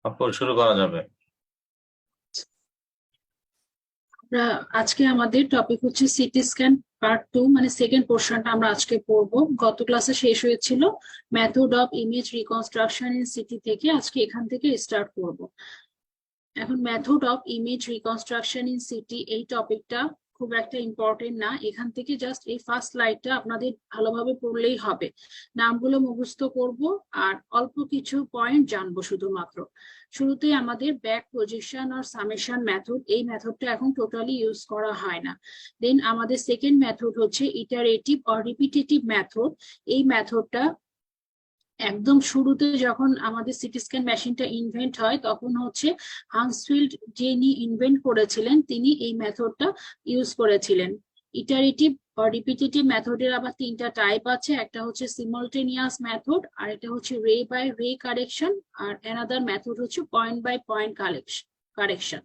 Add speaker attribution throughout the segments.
Speaker 1: আপু শুরু করা যাবে।
Speaker 2: আজকে আমাদের টপিক হচ্ছে সিটি স্ক্যান পার্ট 2, মানে সেকেন্ড পোর্শনটা আমরা আজকে পড়বো। গত ক্লাসে শেষ হয়েছিল method of image reconstruction in city থেকে, আজকে এখান থেকে স্টার্ট করব। এখন method of image reconstruction in city এই টপিকটা খুব একটা ইম্পর্টেন্ট না, এখান থেকে জাস্ট এই ফার্স্ট স্লাইডটা আপনাদের ভালোভাবে পড়লেই হবে। নামগুলো মুখস্থ করব আর অল্প কিছু পয়েন্ট জানবো শুধুমাত্র। শুরুতেই আমাদের ব্যাক প্রজেকশন আর সামেশন মেথড, এই মেথডটা এখন টোটালি ইউজ করা হয় না। দেন আমাদের সেকেন্ড মেথড হচ্ছে ইটারেটিভ অর রিপিটেটিভ মেথড। এই মেথডটা একদম শুরুতে যখন আমাদের সিটি স্ক্যান মেশিনটা ইনভেন্ট হয় তখন হচ্ছে হান্সফিল্ড যিনি ইনভেন্ট করেছিলেন তিনি এই মেথডটা ইউজ করেছিলেন। ইটারেটিভ বা রিপিটেটিভ মেথডের আবার তিনটা টাইপ আছে, একটা হচ্ছে সিমultaneous মেথড, আর এটা হচ্ছে রে বাই রে কারেকশন, আর অ্যানাদার মেথড হচ্ছে পয়েন্ট বাই পয়েন্ট কারেকশন।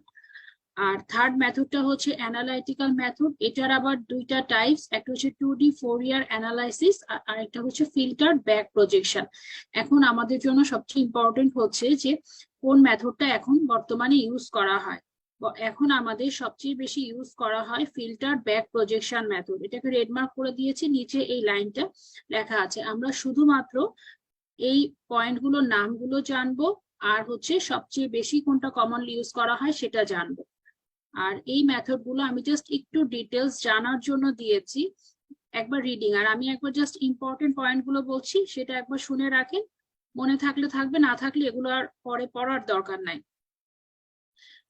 Speaker 2: আর থার্ড মেথডটা হচ্ছে অ্যানালাইটিক্যাল মেথড, এটার আবার দুইটা টাইপস, একটা হচ্ছে 2D ফোরিয়ার অ্যানালাইসিস আর একটা হচ্ছে ফিল্টার্ড ব্যাক প্রজেকশন। এখন আমাদের জন্য সবচেয়ে ইম্পর্টেন্ট হচ্ছে যে কোন মেথডটা এখন বর্তমানে ইউজ করা হয়। এখন আমাদের সবচেয়ে বেশি ইউজ করা হয় ফিল্টার্ড ব্যাক প্রজেকশন মেথড। এটাকে রেডমার্ক করে দিয়েছি, নিচে এই লাইনটা লেখা আছে। আমরা শুধুমাত্র এই পয়েন্টগুলোর নামগুলো জানবো আর হচ্ছে সবচেয়ে বেশি কোনটা কমনলি ইউজ করা হয় সেটা জানবো। আর এই মেথড গুলো আমি জাস্ট একটু ডিটেলস জানার জন্য দিয়েছি, একবার রিডিং। আর আমি একবার জাস্ট ইম্পর্টেন্ট পয়েন্ট গুলো বলছি, সেটা একবার শুনে রাখেন, মনে থাকলে থাকবে, না থাকলে এগুলো আর পরে পড়ার দরকার নাই।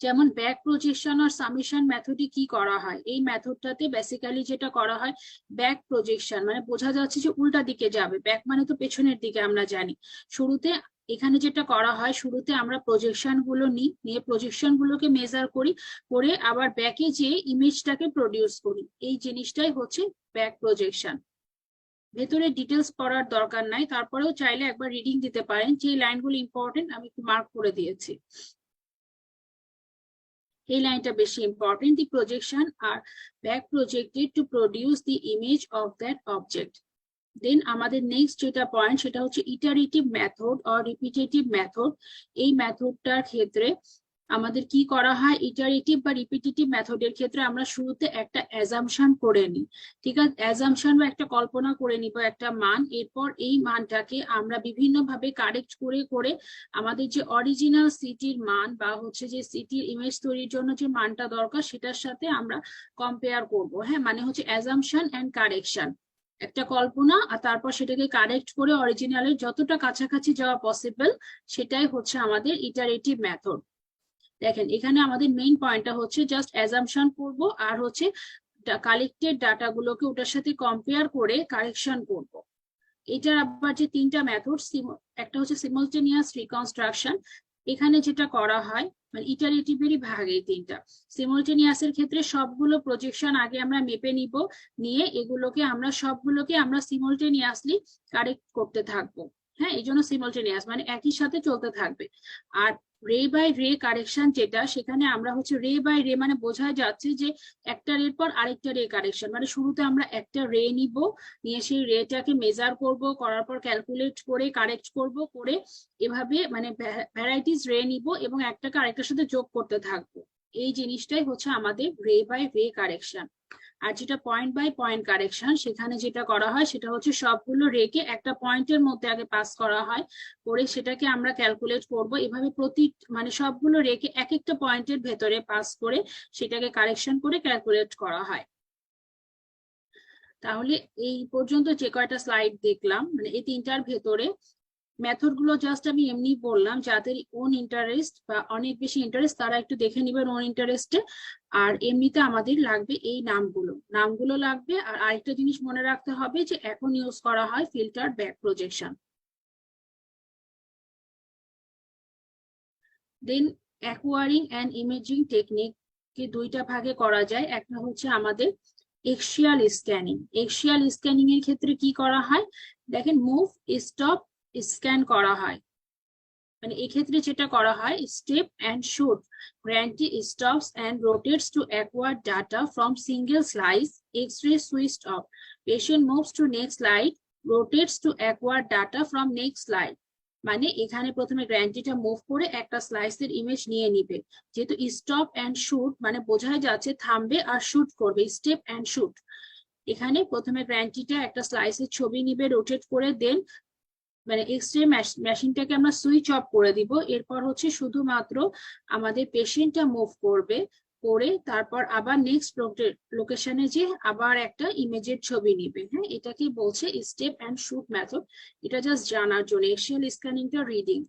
Speaker 2: যেমন ব্যাক প্রজেকশন আর সামেশন মেথডে কি করা হয়, এই মেথডটাতে বেসিক্যালি যেটা করা হয় ব্যাক প্রজেকশন মানে বোঝা যাচ্ছে যে উল্টা দিকে যাবে, ব্যাক মানে তো পেছনের দিকে আমরা জানি। শুরুতে এখানে যেটা করা হয়, শুরুতে আমরা প্রজেকশন গুলো নিয়ে প্রজেকশন গুলোকে মেজার করি, করে আবার ব্যাকে যে ইমেজটাকে প্রডিউস করি, এই জিনিসটাই হচ্ছে ব্যাক প্রজেকশন। ভেতরে ডিটেলস পড়ার দরকার নাই, তারপরেও চাইলে একবার রিডিং দিতে পারেন, যে লাইনগুলো ইম্পর্টেন্ট আমি একটু মার্ক করে দিয়েছি। এই লাইনটা বেশি important. The projection are back projected to produce the image of that object. Then আমাদের নেক্সট যেটা পয়েন্ট সেটা হচ্ছে iterative method or repetitive method. এই মেথডটার ক্ষেত্রে আমাদের কি করা হয়, ইটারেটিভ বা রিপিটেটিভ মেথডের ক্ষেত্রে আমরা শুরুতে একটা অ্যাজাম্পশন করে নিই। ঠিক আছে, অ্যাজাম্পশন বা একটা কল্পনা করে নিব একটা মান, এরপর এই মানটাকে আমরা বিভিন্ন ভাবে কারেক্ট করে করে আমাদের যে অরিজিনাল সিটির মান বা হচ্ছে যে সিটির ইমেজ তৈরির জন্য যে মানটা দরকার সেটার সাথে আমরা কম্পেয়ার করব। হ্যাঁ, মানে হচ্ছে অ্যাজাম্পশন এন্ড কারেকশন, একটা কল্পনা আর তারপর সেটাকে কারেক্ট করে অরিজিনালের যতটা কাছাকাছি যাওয়া পসিবল, সেটাই হচ্ছে আমাদের ইটারেটিভ মেথড। দেখেন এখানে আমাদের মেইন পয়েন্টটা হচ্ছে জাস্ট অ্যাজাম্পশন করব আর হচ্ছে কালেক্টেড ডাটাগুলোকে ওটার সাথে কম্পেয়ার করে কারেকশন করব। এটার আবার যে তিনটা মেথড, একটা হচ্ছে সিমultaneous রিকনস্ট্রাকশন। এখানে যেটা করা হয় মানে ইটারেটিভেরই ভাগ এই তিনটা। সিমultaneous এর ক্ষেত্রে সবগুলো প্রজেকশন আগে আমরা মেপে নিব, নিয়ে এগুলোকে আমরা সবগুলোকে আমরা সিমultaneously কারেক্ট করতে থাকবো। হ্যাঁ, এই জন্য সিমultaneous মানে একই সাথে চলতে থাকবে। আর রে বাই রে কারেকশন যেটা, সেখানে আমরা হচ্ছে রে বাই রে মানে বোঝা যাচ্ছে যে একটা রের পর আরেকটা রে কারেকশন, মানে শুরুতে আমরা একটা রে নিব, নিয়ে সেই রেটাকে মেজার করব, করার পর ক্যালকুলেট করে কারেক্ট করব, করে এভাবে মানে ভ্যারাইটিস রে নিব এবং একটাকে আরেকটার সাথে যোগ করতে থাকবো। এই জিনিসটাই হচ্ছে আমাদের রে বাই রে কারেকশন। আর যেটা পয়েন্ট বাই পয়েন্ট কারেকশন, সেখানে যেটা করা হয় সেটা হচ্ছে সবগুলো রেকে একটা পয়েন্টের মধ্যে আগে পাস করা হয়, করে সেটাকে আমরা ক্যালকুলেট করব, এভাবে প্রতি মানে সবগুলো রেকে এক একটা পয়েন্টের ভেতরে পাস করে সেটাকে কারেকশন করে ক্যালকুলেট করা হয়। তাহলে এই পর্যন্ত যে কয়টা স্লাইড দেখলাম মানে এই তিনটার ভেতরে মেথড গুলো জাস্ট আমি এমনি বললাম, যাদের ওন ইন্টারেস্ট বা অনেক বেশি ইন্টারেস্ট তারা একটু দেখে নিবেন ওন ইন্টারেস্টে। আর এমনিতে আমাদের লাগবে এই নামগুলো, নামগুলো লাগবে। আর আরেকটা জিনিস মনে রাখতে হবে যে এখন ইউজ করা হয় filter back projection. Then acquiring and imaging technique কে দুইটা ভাগে করা যায়, একটা হচ্ছে আমাদের এক্সিয়াল স্ক্যানিং। এক্সিয়াল স্ক্যানিং এর ক্ষেত্রে কি করা হয়, দেখেন মুভ স্টপ স্ক্যান করা হয়। মানে এক্ষেত্রে যেটা করা হয় step and shoot gantry stops and rotates to acquire data from single slice, X-ray switched off, patient moves to next slide, rotates to acquire data from next slide. মানে এখানে প্রথমে গ্র্যান্টিটা মুভ করে একটা স্লাইসের ইমেজ নিয়ে নিবে। যেহেতু স্টপ অ্যান্ড শুট মানে বোঝাই যাচ্ছে থামবে আর শুট করবে, স্টেপ অ্যান্ড শুট। এখানে প্রথমে গ্র্যান্টিটা একটা স্লাইসের ছবি নিবে রোটেট করে, দেন মানে এক্স রে মেশিনটাকে আমরা সুইচ অফ করে দিব। এরপর হচ্ছে শুধুমাত্র আমাদের পেশেন্টটা মুভ করবে, করে তারপর আবার নেক্সট লোকেশনে যে আবার একটা ইমেজের ছবি নিবে। হ্যাঁ, এটাকে বলছে স্টেপ অ্যান্ড শুট মেথড। এটা জাস্ট জানার জন্য। এক্সিয়াল স্ক্যানিংটা রিডিং।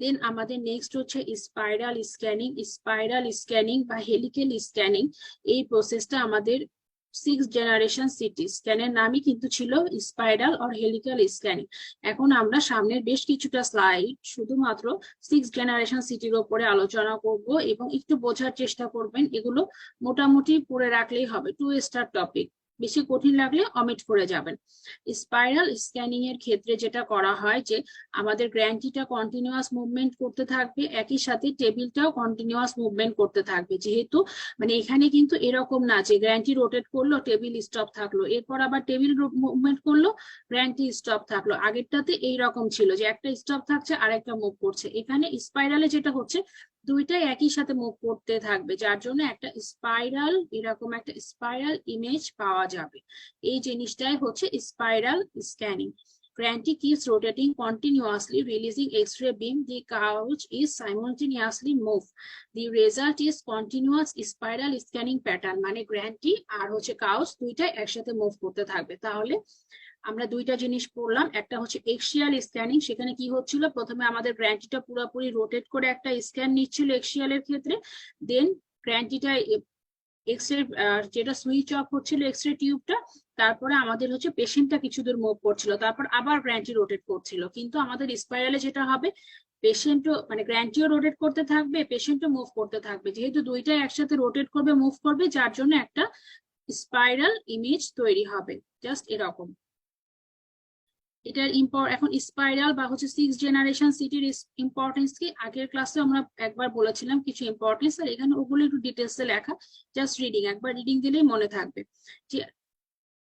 Speaker 2: দেন আমাদের নেক্সট হচ্ছে স্পাইরাল স্ক্যানিং। স্পাইরাল স্ক্যানিং বা হেলিক্যাল স্ক্যানিং, এই প্রসেসটা আমাদের 6th জেনারেশন সিটি স্ক্যানের নামই কিন্তু ছিল স্পাইরাল অর হেলিক্যাল স্ক্যানিং। এখন আমরা সামনের বেশ কিছুটা স্লাইড শুধুমাত্র 6th জেনারেশন সিটির উপরে আলোচনা করব এবং একটু বোঝার চেষ্টা করবেন। এগুলো মোটামুটি পড়ে রাখলেই হবে, 2 স্টার টপিক। বেশি কঠিন লাগলে অমিট করে যাবেন। স্পাইরাল স্ক্যানিং এর ক্ষেত্রে যেটা করা হয় যে আমাদের গ্র্যান্টিটা কন্টিনিউয়াস মুভমেন্ট করতে থাকবে, একই সাথে টেবিলটাও কন্টিনিউয়াস মুভমেন্ট করতে থাকবে। যেহেতু মানে এখানে কিন্তু এরকম না যে গ্র্যান্টি রোটেট করলো টেবিল স্টপ থাকলো, এরপর আবার টেবিল মুভমেন্ট করলো গ্র্যান্টি স্টপ থাকলো। আগেরটাতে এইরকম ছিল যে একটা স্টপ থাকছে আর একটা মুভ করছে। এখানে স্পাইরালে যেটা হচ্ছে দুইটাই একই সাথে মুভ করতে থাকবে, যার জন্য একটা স্পাইরাল, এরকম একটা স্পাইরাল ইমেজ পাওয়া যাবে। এই জিনিসটাই হচ্ছে spiral scanning. Granty keeps rotating continuously, releasing X-ray beam. The couch is simultaneously moved. The result is continuous spiral scanning pattern. মানে গ্র্যান্টি আর হচ্ছে কাউচ দুইটাই একসাথে মুভ করতে থাকবে। তাহলে আমরা দুইটা জিনিস পড়লাম। একটা হচ্ছে এক্সিয়াল স্ক্যানিং, সেখানে কি হচ্ছিল, প্রথমে আমাদের গ্র্যান্টিটা পুরোপুরি রোটেট করে একটা স্ক্যান নিচ্ছিল এক্সিয়ালের ক্ষেত্রে, দেন গ্র্যান্টিটা এক্স রে যেটা সুইচ অফ হচ্ছিল এক্স রে টিউবটা, তারপরে আমাদের হচ্ছে পেশেন্টটা কিছু দূর মুভ করছিল, তারপর আবার গ্র্যান্টি রোটেট করছিল। কিন্তু আমাদের স্পাইরালে যেটা হবে, পেশেন্টও মানে গ্র্যান্টিও রোটেট করতে থাকবে, পেশেন্টও মুভ করতে থাকবে। যেহেতু দুইটাই একসাথে রোটেট করবে মুভ করবে, যার জন্য একটা স্পাইরাল ইমেজ তৈরি হবে জাস্ট এরকম। এটার এখন স্পাইরাল বা হচ্ছে 6th জেনারেশন সিটির ইম্পর্টেন্স কি আগের ক্লাসে আমরা একবার বলেছিলাম কিছু ইম্পর্টেন্স, আর এখানে ওগুলো একটু ডিটেলসে লেখা, জাস্ট রিডিং, একবার রিডিং দিলেই মনে থাকবে। যে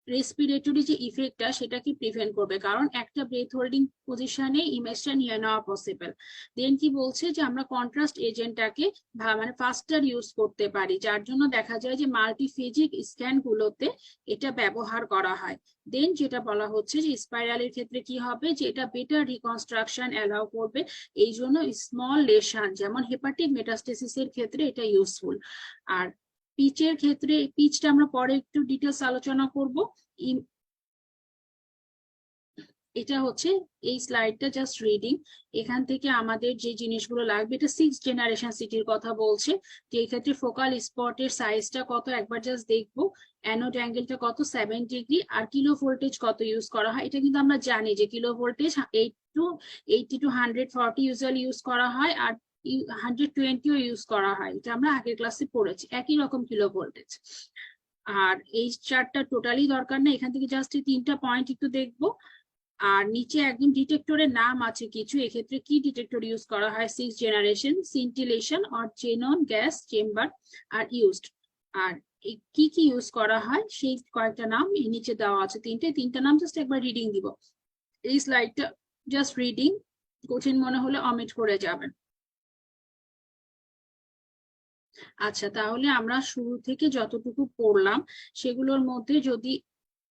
Speaker 2: রেসপিরেটরি যে ইফেক্টটা সেটাকে প্রিভেন্ট করবে, কারণ একটা ব্রেথ হোল্ডিং পজিশনে ইমেজটা নিয়ে নেওয়া পসিবল। দেন কি বলছে যে আমরা কন্ট্রাস্ট এজেন্টটাকে মানে ফাস্টার ইউজ করতে পারি, যার জন্য দেখা যায় যে মাল্টিফেজিক স্ক্যান গুলোতে এটা ব্যবহার করা হয়। দেন যেটা বলা হচ্ছে যে স্পাইরালের ক্ষেত্রে কি হবে, যে এটা বেটার রিকনস্ট্রাকশন অ্যালাউ করবে, এই জন্য স্মল লেশন যেমন হেপাটিক মেটাস্টেসিসের ক্ষেত্রে এটা ইউজফুল। আর পিচের ক্ষেত্রে, পিচটা আমরা পরে একটু ডিটেলস আলোচনা করব। এটা হচ্ছে এই স্লাইডটা জাস্ট রিডিং। এখান থেকে আমাদের যে জিনিসগুলো লাগবে, এটা 6th জেনারেশন সিটির কথা বলছে, যে এই ক্ষেত্রে ফোকাল স্পটের সাইজটা কত একবার জাস্ট দেখবো, অ্যানোড অ্যাঙ্গেলটা কত 7 ডিগ্রি, আর কিলো ভোল্টেজ কত ইউজ করা হয়। এটা কিন্তু আমরা জানি যে kilo voltage 80 to 140 usually use করা হয়, আর 120ও ইউজ করা হয়। এটা আমরা আগের ক্লাসে পড়েছি, একই রকম কিলো ভোল্টেজ। আর এই চার্টটা টোটালি দরকার না, এখান থেকে জাস্ট এই 3টা পয়েন্ট একটু দেখবো। আর নিচে একদম ডিটেক্টরের নাম আছে কিছু, এক্ষেত্রে কি ডিটেক্টর ইউজ করা হয়, 6th generation, scintillation or xenon gas chamber are used. আর কি কি ইউজ করা হয় সেই কয়েকটা নাম এই নিচে দেওয়া আছে, তিনটা নাম জাস্ট একবার রিডিং দিব। এই স্লাইডটা জাস্ট রিডিং, কঠিন মনে হলে অমিট করে যাবেন। আচ্ছা, তাহলে আমরা শুরু থেকে যতটুকু পড়লাম সেগুলোর মধ্যে যদি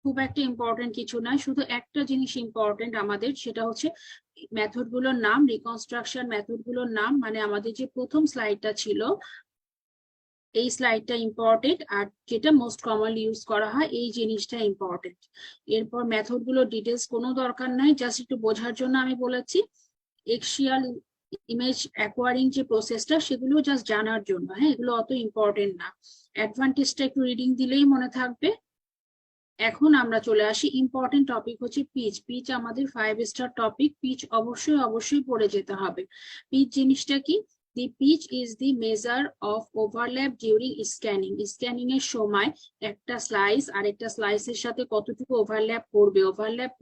Speaker 2: খুব একটা ইম্পর্টেন্ট কিছু নয়, শুধু একটা জিনিস ইম্পর্টেন্ট আমাদের, সেটা হচ্ছে মেথড গুলোর নাম, রিকনস্ট্রাকশন মেথড গুলোর নাম। মানে আমাদের যে প্রথম স্লাইডটা ছিল এই স্লাইডটা ইম্পর্টেন্ট, আর যেটা মোস্ট কমনলি ইউজ করা হয় এই জিনিসটা ইম্পর্টেন্ট। এরপর মেথড গুলোর ডিটেলস কোনো দরকার নাই, জাস্ট একটু বোঝার জন্য আমি বলেছি। এক্সিয়াল ইমেজ অ্যাকোয়ারিং যে প্রসেসটা সেগুলো জাস্ট জানার জন্য। হ্যাঁ, এগুলো অত ইম্পর্টেন্ট না, অ্যাডভান্টেজটা একটু রিডিং দিলেই মনে থাকবে। এখন আমরা চলে আসি ইম্পর্টেন্ট টপিক হচ্ছে পিচ। পিচ আমাদের 5 স্টার টপিক, পিচ অবশ্যই অবশ্যই পড়ে যেতে হবে। পিচ জিনিসটা কি, the pitch is the measure of overlap during scanning. Scanning এর সময় একটা স্লাইস আরেকটা স্লাইসের সাথে কতটুকু ওভারল্যাপ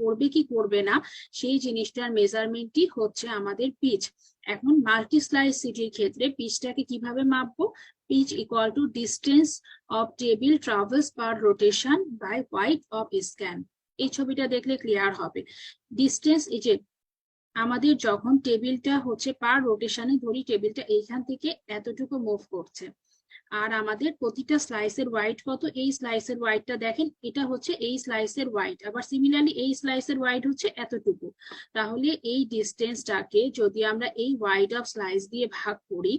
Speaker 2: করবে কি করবে না, সেই জিনিসটার মেজারমেন্টই হচ্ছে আমাদের পিচ। এখন মাল্টি স্লাইস সিটির ক্ষেত্রে পিচটাকে কিভাবে মাপবো, pitch equal to distance of table travels per rotation by height of scan. এই ছবিটা দেখলে ক্লিয়ার হবে। ডিস্টেন্স, এই যে আমাদের যখন টেবিলটা হচ্ছে পার রোটেশনে ধরি টেবিলটা এইখান থেকে এতটুকু মুভ করছে, আর আমাদের প্রতিটা স্লাইসের ওয়াইড কত, এই স্লাইসের ওয়াইডটা দেখেন, এটা হচ্ছে এই স্লাইসের ওয়াইড, আবার সিমিলারলি এই স্লাইসের ওয়াইড হচ্ছে এতটুকু। তাহলে এই ডিস্টেন্সটাকে যদি আমরা এই ওয়াইড অফ স্লাইস দিয়ে ভাগ করি,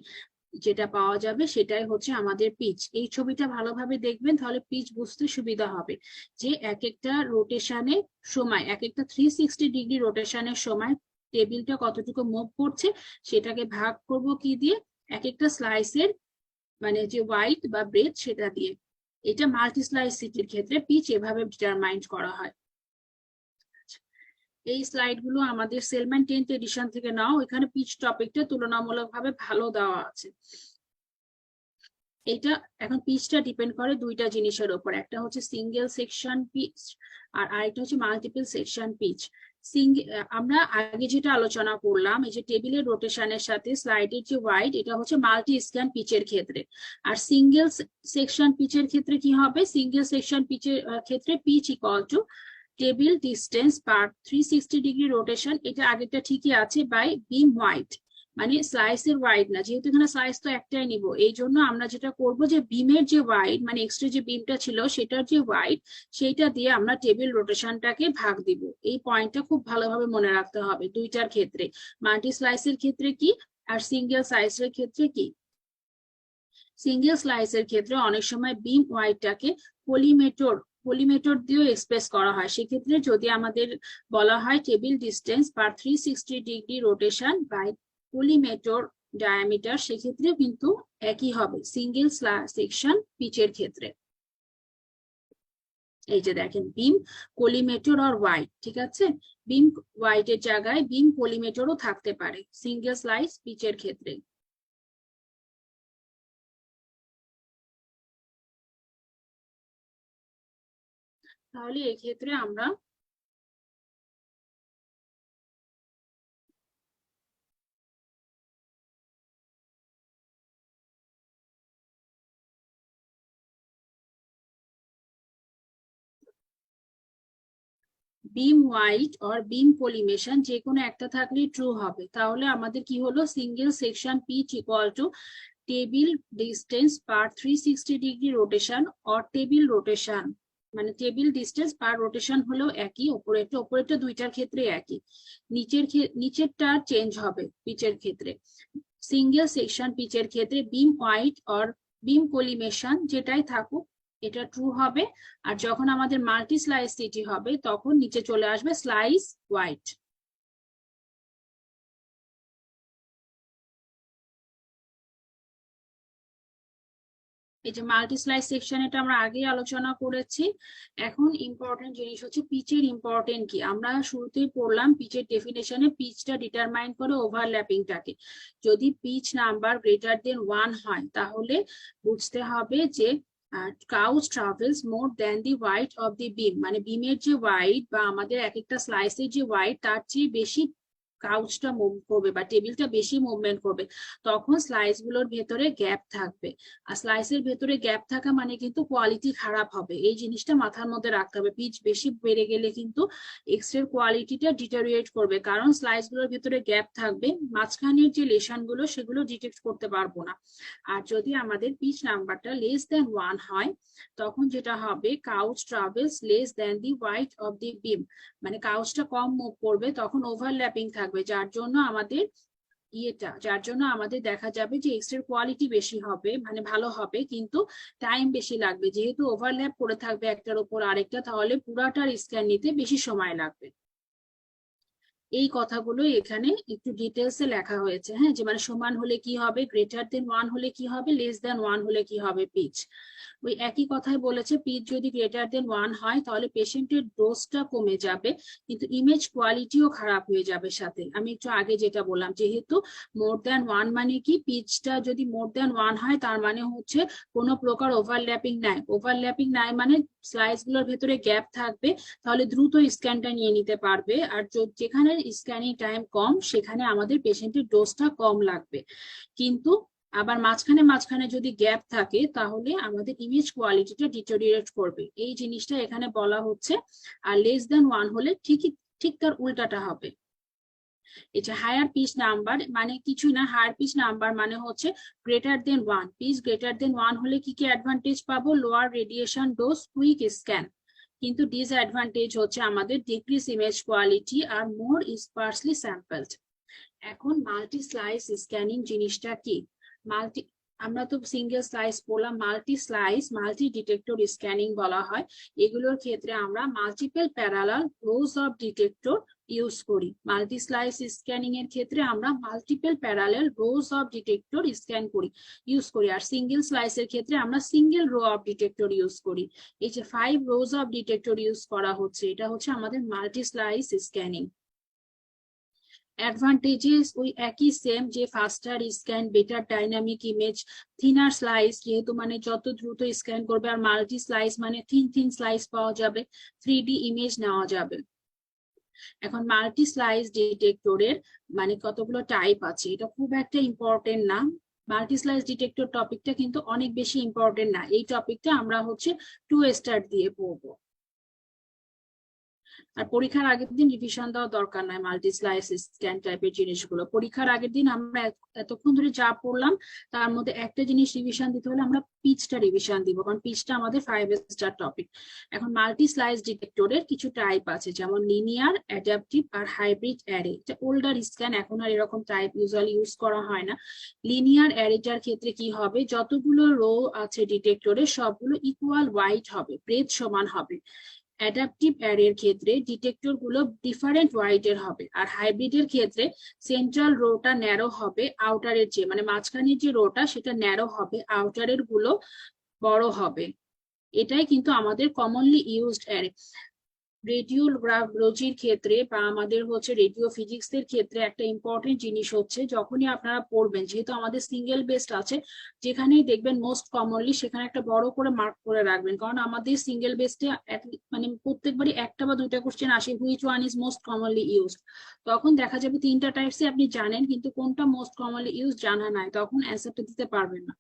Speaker 2: যেটা পাওয়া যাবে সেটাই হচ্ছে আমাদের পিচ। এই ছবিটা ভালোভাবে দেখবেন, তাহলে পিচ বুঝতে সুবিধা হবে যে এক একটা রোটেশনের সময়, এক একটা 360 ডিগ্রি রোটেশনের সময় টেবিলটা কতটুকু মুভ করছে, সেটাকে ভাগ করব কি দিয়ে, এক একটা স্লাইসের মানে যে ওয়াইড বা ব্রেথ সেটা দিয়ে। এটা মাল্টি স্লাইস সিটির ক্ষেত্রে পিচ এভাবে ডিটারমাইন্ড করা হয়। এই স্লাইড গুলো আমাদের সেলম্যান 10th এডিশন থেকে নাও, এখানে পিচ টপিকটা তুলনামূলকভাবে ভালো দেওয়া আছে। এটা এখন পিচটা ডিপেন্ড করে দুইটা জিনিসের উপর, একটা হচ্ছে সিঙ্গেল সেকশন পিচ আর আরেকটা হচ্ছে মাল্টিপল সেকশন পিচ। আমরা আগে যেটা আলোচনা করলাম, এই যে টেবিলের রোটেশনের সাথে স্লাইডের যে ওয়াইড, এটা হচ্ছে মাল্টি স্ক্যান পিচের ক্ষেত্রে। আর সিঙ্গেল সেকশন পিচের ক্ষেত্রে কি হবে, সিঙ্গেল সেকশন পিচের ক্ষেত্রে pitch equal to table distance per 360 degree rotation, এটা আগেরটা ঠিকই আছে, বাই বিম ওয়াইড, মানে স্লাইসের ওয়াইড না, যেহেতু এখানে স্লাইস তো একটাই নিব, এই জন্য আমরা যেটা করব যে বিমের যে ওয়াইড, মানে এক্সট্রা যে বিমটা ছিল সেটার যে ওয়াইড, সেইটা দিয়ে আমরা টেবিল রোটেশনটাকে ভাগ দিব। এই পয়েন্টটা খুব ভালোভাবে মনে রাখতে হবে দুইটার ক্ষেত্রে, মাল্টি স্লাইসের ক্ষেত্রে কি আর সিঙ্গেল স্লাইসের ক্ষেত্রে কি। সিঙ্গেল স্লাইসের ক্ষেত্রে অনেক সময় বিম ওয়াইডটাকে পলিমেটর দিয়েও এক্সপ্রেস করা হয়। সেক্ষেত্রে যদি আমাদের বলা হয় table distance per 360 degree rotation by collimator diameter, সেক্ষেত্রে কিন্তু একই হবে সিঙ্গেল সেকশন পিচের ক্ষেত্রে। এই যে দেখেন বিম কোলিমেটর আর ওয়াইড, ঠিক আছে, বিম ওয়াইডের জায়গায় বিম কোলিমেটরও থাকতে পারে সিঙ্গেল স্লাইস পিচের ক্ষেত্রে। তাহলে এক্ষেত্রে আমরা বিম ওয়াইড আর বিম কোলিমেশন যে কোনো একটা থাকলে ট্রু হবে। তাহলে আমাদের কি হলো, single section pitch equal to table distance per 360 degree rotation or table rotation, মানে টেবিল ডিস্টেন্স পার রোটেশন হলেও একই, ওপরেরটা দুইটার ক্ষেত্রে একই, নিচেরটা চেঞ্জ হবে পিচের ক্ষেত্রে। সিঙ্গেল সেকশন পিচের ক্ষেত্রে বিম ওয়াইড অর বিম কোলিমেশন যেটাই থাকুক এটা ট্রু হবে, আর যখন আমাদের মাল্টি স্লাইস সিটি হবে তখন নিচে চলে আসবে স্লাইস ওয়াইড। এই যে মাল্টি স্লাইস সেকশন, এটা আমরা আগেই আলোচনা করেছি। এখন ইম্পর্টেন্ট জিনিস হচ্ছে পিচের ইম্পর্টেন্ট কি। আমরা শুরুতেই পড়লাম পিচের ডেফিনেশনে, পিচটা ডিটারমাইন করে ওভারল্যাপিংটাকে। যদি পিচ নাম্বার গ্রেটার দেন 1 হয় তাহলে বুঝতে হবে যে couch travels more than the wide of the beam, মানে বিমের যে ওয়াইড বা আমাদের এক একটা স্লাইসের যে ওয়াইড তার চেয়ে বেশি কাউচটা মুভ করবে বা টেবিলটা বেশি মুভমেন্ট করবে, তখন স্লাইস গুলোর ভেতরে গ্যাপ থাকবে। আর স্লাইসের ভেতরে গ্যাপ থাকা মানে কিন্তু কোয়ালিটি খারাপ হবে, এই জিনিসটা মাথার মধ্যে রাখতে হবে। পিচ বেশি বেড়ে গেলে কিন্তু এক্সরের কোয়ালিটিটা ডিটারিয়েট করবে, কারণ স্লাইস গুলোর ভেতরে গ্যাপ থাকবে, মাঝখানের যে লেশন গুলো সেগুলো ডিটেক্ট করতে পারবো না। আর যদি আমাদের পিচ নাম্বারটা লেস দেন 1 হয় তখন যেটা হবে, couch travels less then the wide of the beam, মানে কাউচটা কম মুভ করবে, তখন ওভারল্যাপিং থাকবে, যার জন্য আমাদের দেখা যাবে যে এক্স এর কোয়ালিটি বেশি হবে, মানে ভালো হবে, কিন্তু টাইম বেশি লাগবে, যেহেতু ওভারল্যাপ করে থাকবে একটার উপর আরেকটা, তাহলে পুরাটার স্ক্যান নিতে বেশি সময় লাগবে। এই কথাগুলো এখানে একটু ডিটেলসে লেখা হয়েছে, হ্যাঁ, যে মানে সমান হলে কি হবে, গ্রেটার দেন 1 হলে কি হবে, লেস দেন 1 হলে কি হবে পিচ। ওই একই কথাই বলেছে, পিচ যদি গ্রেটার দেন 1 হয় তাহলে পেশেন্টের ডোজটা কমে যাবে, কিন্তু ইমেজ কোয়ালিটিও খারাপ হয়ে যাবে সাথে। আমি একটু আগে যেটা বললাম, যেহেতু মোর দেন 1 মানে কি, পিচটা যদি মোর দেন 1 হয় তার মানে হচ্ছে কোনো প্রকার ওভারল্যাপিং নাই মানে স্লাইস গুলোর ভেতরে গ্যাপ থাকবে, তাহলে দ্রুত স্ক্যানটা নিয়ে নিতে পারবে। আর যেখানে স্ক্যানিং টাইম কম সেখানে আমাদের পেশেন্টের ডোজটা কম লাগবে। কিন্তু আবার মাঝখানে মাঝখানে যদি গ্যাপ থাকে তাহলে আমাদের ইমেজ কোয়ালিটিটা ডিটোরিয়েট করবে, এই জিনিসটা এখানে বলা হচ্ছে। আর লেস দেন 1 হলে ঠিক তার উল্টাটা হবে। এটা হায়ার পিচ নাম্বার মানে কিছু না, হায়ার পিচ নাম্বার মানে হচ্ছে greater than 1, pitch greater than 1 হলে কি কি অ্যাডভান্টেজ পাবো? Lower radiation dose, quick scan. কিন্তু ডিসঅ্যাডভান্টেজ হচ্ছে আমাদের ডিক্রিজ ইমেজ কোয়ালিটি আর মোর স্পার্সলি স্যাম্পলড। এখন মাল্টি স্লাইস স্ক্যানিং জিনিসটা কি? মাল্টি আমরা তো সিঙ্গেল স্লাইস বললাম, multi slice multi detector scanning বলা হয়। এগুলোর ক্ষেত্রে আমরা multiple parallel rows of detector use করি। মাল্টি স্লাইস স্ক্যানিং এর ক্ষেত্রে আমরা multiple parallel rows of detector scan করি ইউজ করি। আর সিঙ্গেল স্লাইসের ক্ষেত্রে আমরা single rho of detector use করি। এই যে 5 রোজ অফ ডিটেক্টর ইউজ করা হচ্ছে, এটা হচ্ছে আমাদের মাল্টি স্লাইস স্ক্যানিং। অ্যাডভান্টেজেস ওই একই সেম, যে ফাস্টার scan, better dynamic image, thinner slice যেহেতু মানে যত দ্রুত স্ক্যান করবে, আর মাল্টি স্লাইস মানে থিন স্লাইস পাওয়া যাবে, 3D ইমেজ নেওয়া যাবে। এখন মাল্টি স্লাইস ডিটেক্টরের মানে কতগুলো টাইপ আছে, এটা খুব একটা ইম্পর্টেন্ট না। মাল্টি স্লাইস ডিটেক্টর টপিকটা কিন্তু অনেক বেশি ইম্পর্টেন্ট না, এই টপিকটা আমরা হচ্ছে 2 স্টার দিয়ে পড়বো। আর পরীক্ষার আগের দিন রিভিশন দেওয়া দরকার নাই মাল্টি স্লাইস স্ক্যান টাইপের জিনিসগুলো। পরীক্ষার আগের দিন আমরা এতক্ষণ ধরে যা পড়লাম তার মধ্যে একটা জিনিস রিভিশন দিতে হলে আমরা পিচটা রিভিশন দিব, কারণ পিচটা আমাদের 5 স্টার টপিক। এখন মাল্টি স্লাইস ডিটেক্টরের কিছু টাইপ আছে, যেমন লিনিয়ার, অ্যাডাপটিভ আর হাইব্রিড অ্যারে। এটা ওল্ডার স্ক্যান, এখন আর এরকম টাইপ ইউজুয়ালি ইউজ করা হয় না। লিনিয়ার অ্যারেটার ক্ষেত্রে কি হবে, যতগুলো রো আছে ডিটেক্টরে সবগুলো ইকুয়াল ওয়াইড হবে, ব্রেথ সমান হবে। অ্যাডাপটিভ অ্যারের ক্ষেত্রে ডিটেক্টর গুলো ডিফারেন্ট ওয়াইডের হবে। আর হাইব্রিডের ক্ষেত্রে সেন্ট্রাল রোটা ন্যারো হবে আউটারের চেয়ে, মানে মাঝখানের যে রোটা সেটা ন্যারো হবে, আউটারের গুলো বড় হবে। এটাই কিন্তু আমাদের কমনলি ইউজড অ্যারে। রেডিওলজির ক্ষেত্রে বা আমাদের হচ্ছে রেডিও ফিজিক্স এর ক্ষেত্রে একটা ইম্পর্টেন্ট জিনিস হচ্ছে, যখনই আপনারা পড়বেন, যেহেতু আমাদের সিঙ্গেল বেসড আছে, যেখানেই দেখবেন মোস্ট কমনলি সেখানে একটা বড় করে মার্ক করে রাখবেন, কারণ আমাদের সিঙ্গেল বেসডে মানে প্রত্যেকবারই একটা বা দুইটা কোশ্চেন আসে, which one is most commonly used. তখন দেখা যাবে 3টা টাইপসই আপনি জানেন, কিন্তু কোনটা মোস্ট কমনলি ইউজ জানা নাই, তখন অ্যান্সারটা দিতে পারবেন না।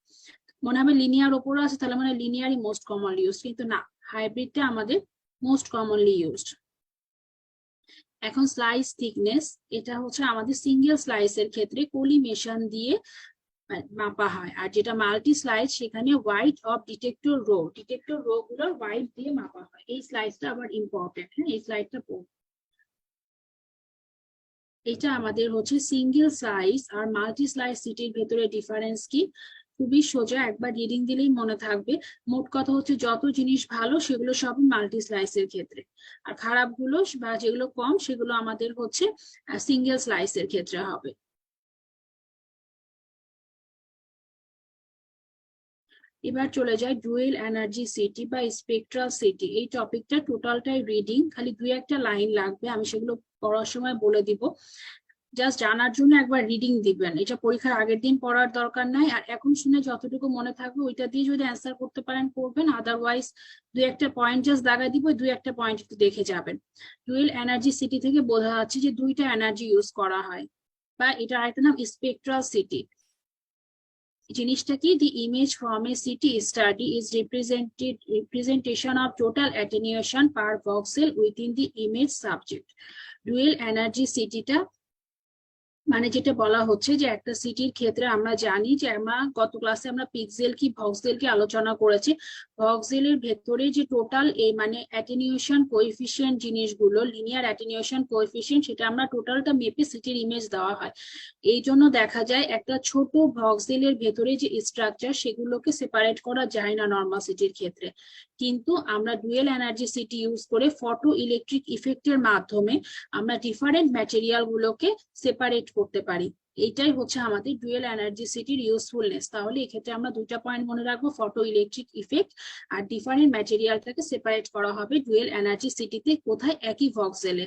Speaker 2: মনে হবে লিনিয়ার ওপরে আছে, তাহলে মানে লিনিয়ারই মোস্ট কমনলি ইউজ, কিন্তু না, হাইব্রিডটা আমাদের মোস্ট কমনলি ইউজড। এখন স্লাইস থিকনেস, এটা হচ্ছে আমাদের সিঙ্গেল স্লাইসের ক্ষেত্রে কোলিমেশন দিয়ে মাপা হয়, আর যেটা মাল্টি স্লাইস সেখানে ওয়াইড অফ ডিটেক্টর রো গুলোর ওয়াইড দিয়ে মাপা হয়। এই স্লাইসটা আবার ইম্পর্টেন্ট, হ্যাঁ, এই স্লাইডটা পড়ুন। এটা আমাদের হচ্ছে সিঙ্গেল স্লাইস আর মাল্টি স্লাইস সিটির ভেতরে ডিফারেন্স কি? খুবই সোজা, একবার রিডিং দিলেই মনে থাকবে। মোট কথা হচ্ছে যত জিনিস ভালো সেগুলো সব মাল্টি স্লাইসের ক্ষেত্রে, আর খারাপ গুলো বা যেগুলো কম সেগুলো আমাদের হচ্ছে সিঙ্গেল স্লাইসের ক্ষেত্রে হবে। এবার চলে যায় ডুয়েল এনার্জি সিটি বা স্পেকট্রাল সিটি। এই টপিকটা টোটালটাই রিডিং, খালি 2-1টা লাইন লাগবে, আমি সেগুলো পড়ার সময় বলে দিব। জাস্ট জানার জন্য একবার রিডিং দিবেন, এটা পরীক্ষার আগের দিন পড়ার দরকার নাই। আর এখন শুনে যতটুকু মনে থাকবে ওইটা দিয়ে যদি অ্যান্সার করতে পারেন করবেন, আদারওয়াইজ 2-1টা পয়েন্ট জাস্ট দাগাই দিব, 2-1টা পয়েন্ট একটু দেখে যাবেন। ডুয়েল এনার্জি সিটি থেকে বোঝা যাচ্ছে যে 2টা এনার্জি ইউজ করা হয়, বা এটা আরেকটা নাম স্পেকট্রাল সিটি। জিনিসটা কি? The image from a CT study is representation of total attenuation per voxel within the image subject. Dual energy সিটিটা মানে যেটা বলা হচ্ছে যে একটা সিটির ক্ষেত্রে আমরা জানি যে আমরা গত ক্লাসে আমরা পিক্সেল কি ভক্সেল কি আলোচনা করেছি। ভক্সেলের ভেতরে যে টোটাল এই মানে অ্যাটেনিউশন কোএফিসিয়েন্ট জিনিসগুলো, লিনিয়ার অ্যাটেনিউশন কোএফিসিয়েন্ট, সেটা আমরা টোটালটা মেপে সিটির ইমেজ দেওয়া হয়। এই জন্য দেখা যায় একটা ছোট ভক্সেলের ভেতরে যে স্ট্রাকচার সেগুলোকে সেপারেট করা যায় না নর্মাল সিটির ক্ষেত্রে, কিন্তু আমরা ডুয়েল এনার্জি সিটি ইউজ করে ফটো ইলেকট্রিক ইফেক্টের মাধ্যমে আমরা ডিফারেন্ট ম্যাটেরিয়াল গুলোকে সেপারেট করতে পারি। এইটাই হচ্ছে আমাদের ডুয়েল এনার্জি সিটির ইউজফুলনেস। তাহলে এক্ষেত্রে আমরা 2টা পয়েন্ট মনে রাখবো, ফটো ইলেকট্রিক ইফেক্ট আর ডিফারেন্ট ম্যাটেরিয়ালটাকে সেপারেট করা হবে ডুয়েল এনার্জি সিটিতে। কোথায়? একই ভক্সেলে।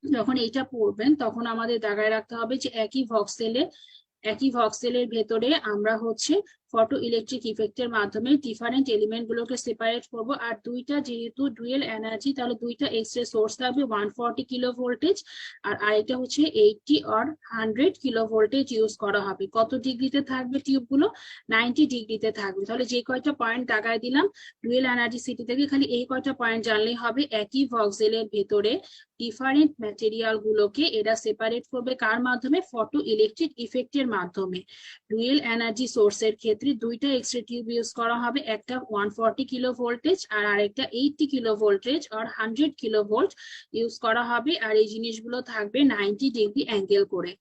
Speaker 2: যখন এইটা পড়বেন তখন আমাদের দাগায় রাখতে হবে যে একই ভক্সেলের ভেতরে আমরা হচ্ছে ফটো ইলেকট্রিক ইফেক্টের মাধ্যমে ডিফারেন্ট এলিমেন্ট গুলোকে সেপারেট করবো। আর দুইটা যেহেতু ডুয়েল এনার্জি, তাহলে দুইটা এক্স রে সোর্স থাকবে 140 কিলো ভোল্টেজ, আর আরেকটা হচ্ছে 80 আর 100 কিলো ভোল্টেজ ইউজ করা হবে। কত ডিগ্রিতে থাকবে টিউবগুলো? 90 ডিগ্রিতে থাকবে। তাহলে যে কয়টা পয়েন্ট দাগায় দিলাম ডুয়েল এনার্জি সিটি থেকে, খালি এই কয়টা পয়েন্ট জানলেই হবে। একই ভক্সেলের ভেতরে ডিফারেন্ট ম্যাটেরিয়াল গুলোকে এরা সেপারেট করবে কার মাধ্যমে? ফটো ইলেকট্রিক ইফেক্টের মাধ্যমে। ডুয়েল এনার্জি সোর্সের ক্ষেত্রে দুইটা এক্সরে টিউব ইউজ করা হবে, একটা 140 কিলো ভোল্টেজ আর আরেকটা 80 কিলো ভোল্টেজ আর 100 কিলো ভোল্ট ইউজ করা হবে। আর এই জিনিসগুলো থাকবে 90 ডিগ্রি অ্যাঙ্গেল করে।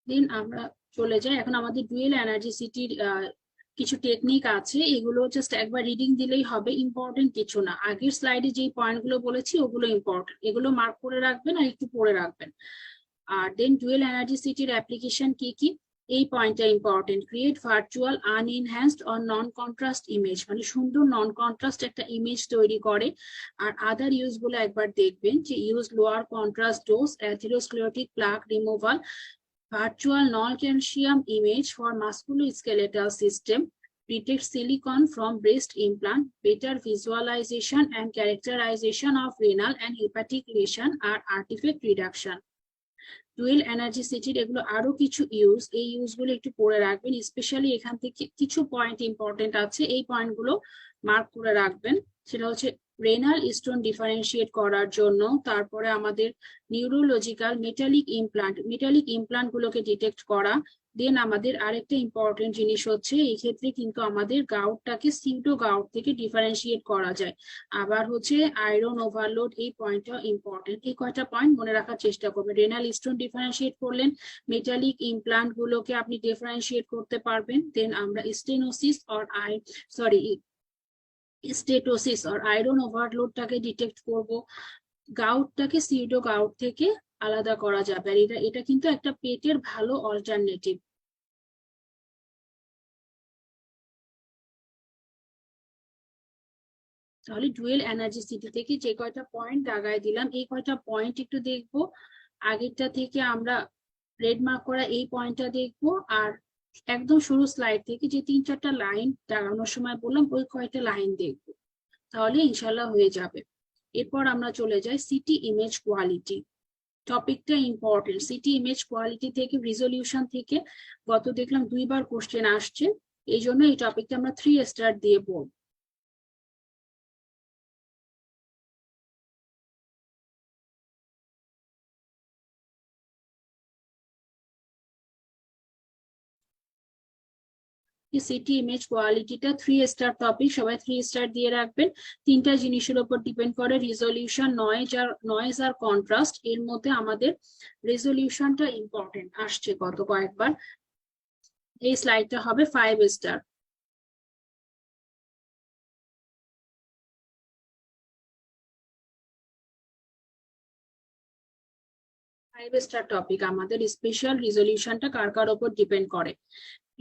Speaker 2: দেন আমরা চলে যাই, এখন আমাদের ডুয়েল এনার্জি সিটির কিছু টেকনিক আছে, এগুলো জাস্ট একবার রিডিং দিলেই হবে, ইম্পর্টেন্ট কিছু না। আগের স্লাইডে যে পয়েন্টগুলো বলেছি ওগুলো ইম্পর্টেন্ট, এগুলো মার্ক করে রাখবেন আর একটু পড়ে রাখবেন। আর দেন ডুয়েল এনার্জি সিটির অ্যাপ্লিকেশন কি কি, এই পয়েন্টটা important. Create virtual unenhanced or non contrast image, মানে সুন্দর নন কন্ট্রাস্ট একটা ইমেজ তৈরি করে। আর আদার ইউজ গুলো একবার দেখবেন, যে use lower contrast dose, atherosclerotic plaque removal, virtual non-calcium image for musculoskeletal system, detect silicon from breast implant, better visualization and characterization of renal and hepatic lesion আর artifact reduction. ডুয়েল এনার্জি সিটির এগুলো আরো কিছু use, এই use গুলো একটু পড়ে রাখবেন। স্পেশালি এখান থেকে কিছু পয়েন্ট ইম্পর্টেন্ট আছে, এই পয়েন্ট গুলো মার্ক করে রাখবেন। সেটা হচ্ছে রেনাল স্টোন ডিফারেন্সিয়েট করার জন্য, তারপরে আমাদের নিউরোলজিক্যাল মেটালিক ইমপ্লান্ট গুলোকে ডিটেক্ট করা। দেন আমাদের আরেকটা ইম্পর্টেন্ট জিনিস হচ্ছে, এই ক্ষেত্রে কিন্তু আমাদের গাউটটাকে সিউডো গাউট থেকে ডিফারেন্সিয়েট করা যায়। আবার হচ্ছে আয়রন ওভারলোড, এই পয়েন্টটা ইম্পর্টেন্ট। এই কয়টা পয়েন্ট মনে রাখার চেষ্টা করবেন। রেনাল স্টোন ডিফারেন্সিয়েট করলেন, মেটালিক ইমপ্লান্ট গুলোকে আপনি ডিফারেন্সিয়েট করতে পারবেন। দেন আমরা স্টেটোসিস আর আয়রন ওভারলোডটাকে ডিটেক্ট করব। গাউটটাকে সিউডো গাউট থেকে আলাদা করা যাবে। আর এটা কিন্তু একটা পেটের ভালো অল্টারনেটিভ। তাহলে ডুয়েল এনার্জি সিটি থেকে যে কয়টা পয়েন্ট দাগায় দিলাম, এই কয়টা পয়েন্ট একটু দেখবো। আগেরটা থেকে আমরা রেড মার্ক করা এই পয়েন্টটা দেখবো, আর একদম শুরু স্লাইড থেকে যে 3-4টা লাইন দাগানোর সময় বললাম ওই কয়টা লাইন দেখবো, তাহলে ইনশাল্লাহ হয়ে যাবে। এরপর আমরা চলে যাই সিটি ইমেজ কোয়ালিটি। টপিকটা ইম্পর্টেন্ট। সিটি ইমেজ কোয়ালিটি থেকে রিজলিউশন থেকে গত দেখলাম 2বার কোশ্চেন আসছে, এই জন্য এই টপিকটা আমরা 3 স্টার দিয়ে বলবো। সিটি ইমেজ কোয়ালিটিটা 3 স্টার টপিক, সবাই 3 স্টার দিয়ে রাখবেন। 3টা জিনিসের উপর ডিপেন্ড করে, রিজলিউশন, নয়েজ আর কন্ট্রাস্ট। এর মধ্যে আমাদের রেজলিউশনটা ইম্পর্টেন্ট আসছে গত কয়েকবার। এই স্লাইডটা হবে 5 স্টার। 5 স্টার টপিক আমাদের। স্পেশাল রিজলিউশনটা কার কার উপর ডিপেন্ড করে?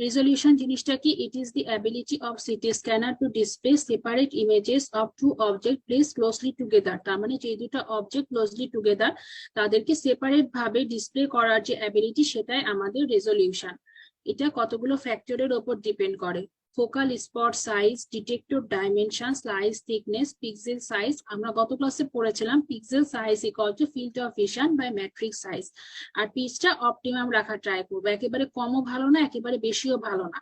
Speaker 2: রেজলিউশন জিনিসটা কি? It is the ability of CT scanner to display separate images of two object place closely together. তার মানে যে দুটো অবজেক্ট ক্লোজলি টুগেদার তাদেরকে সেপারেট ভাবে ডিসপ্লে করার যে অ্যাবিলিটি, সেটাই আমাদের রেজলিউশন। এটা কতগুলো ফ্যাক্টরের উপর ডিপেন্ড করে। Focal spot size, detector dimension, slice thickness, pixel size. আমরা গত ক্লাসে পড়েছিলাম pixel size equal to field of vision by matrix size. আর পিচটা অপটিমাম রাখার ট্রাই করবো, একেবারে কমও ভালো না একেবারে বেশিও ভালো না।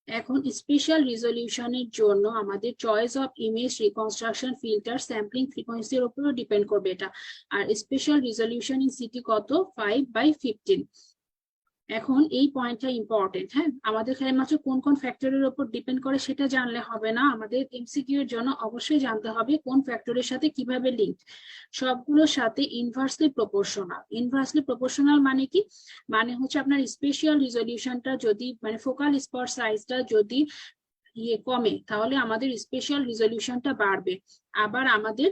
Speaker 2: এখন স্পেশাল রিজলিউশনের জন্য আমাদের choice of image reconstruction filter sampling ফ্রিকোয়েন্সির উপরও ডিপেন্ড করবে এটা। আর স্পেশাল রিজলিউশন ইন সিটি কত? 5/15। এখন এই পয়েন্টটা ইম্পর্টেন্ট। হ্যাঁ, আমাদের খালি মাত্র কোন কোন ফ্যাক্টরের উপর ডিপেন্ড করে সেটা জানলে হবে না, আমাদের এমসিকিউ এর জন্য অবশ্যই জানতে হবে কোন ফ্যাক্টরের সাথে কিভাবে লিঙ্ক। সবগুলোর সাথে ইনভার্সলি প্রপোর্শনাল। ইনভার্সলি প্রপোর্শনাল মানে কি? মানে হচ্ছে আপনার স্পেশাল রিজলিউশনটা যদি, মানে ফোকাল স্পট সাইজটা যদি কমে, তাহলে আমাদের স্পেশাল রিজলিউশনটা বাড়বে। আবার আমাদের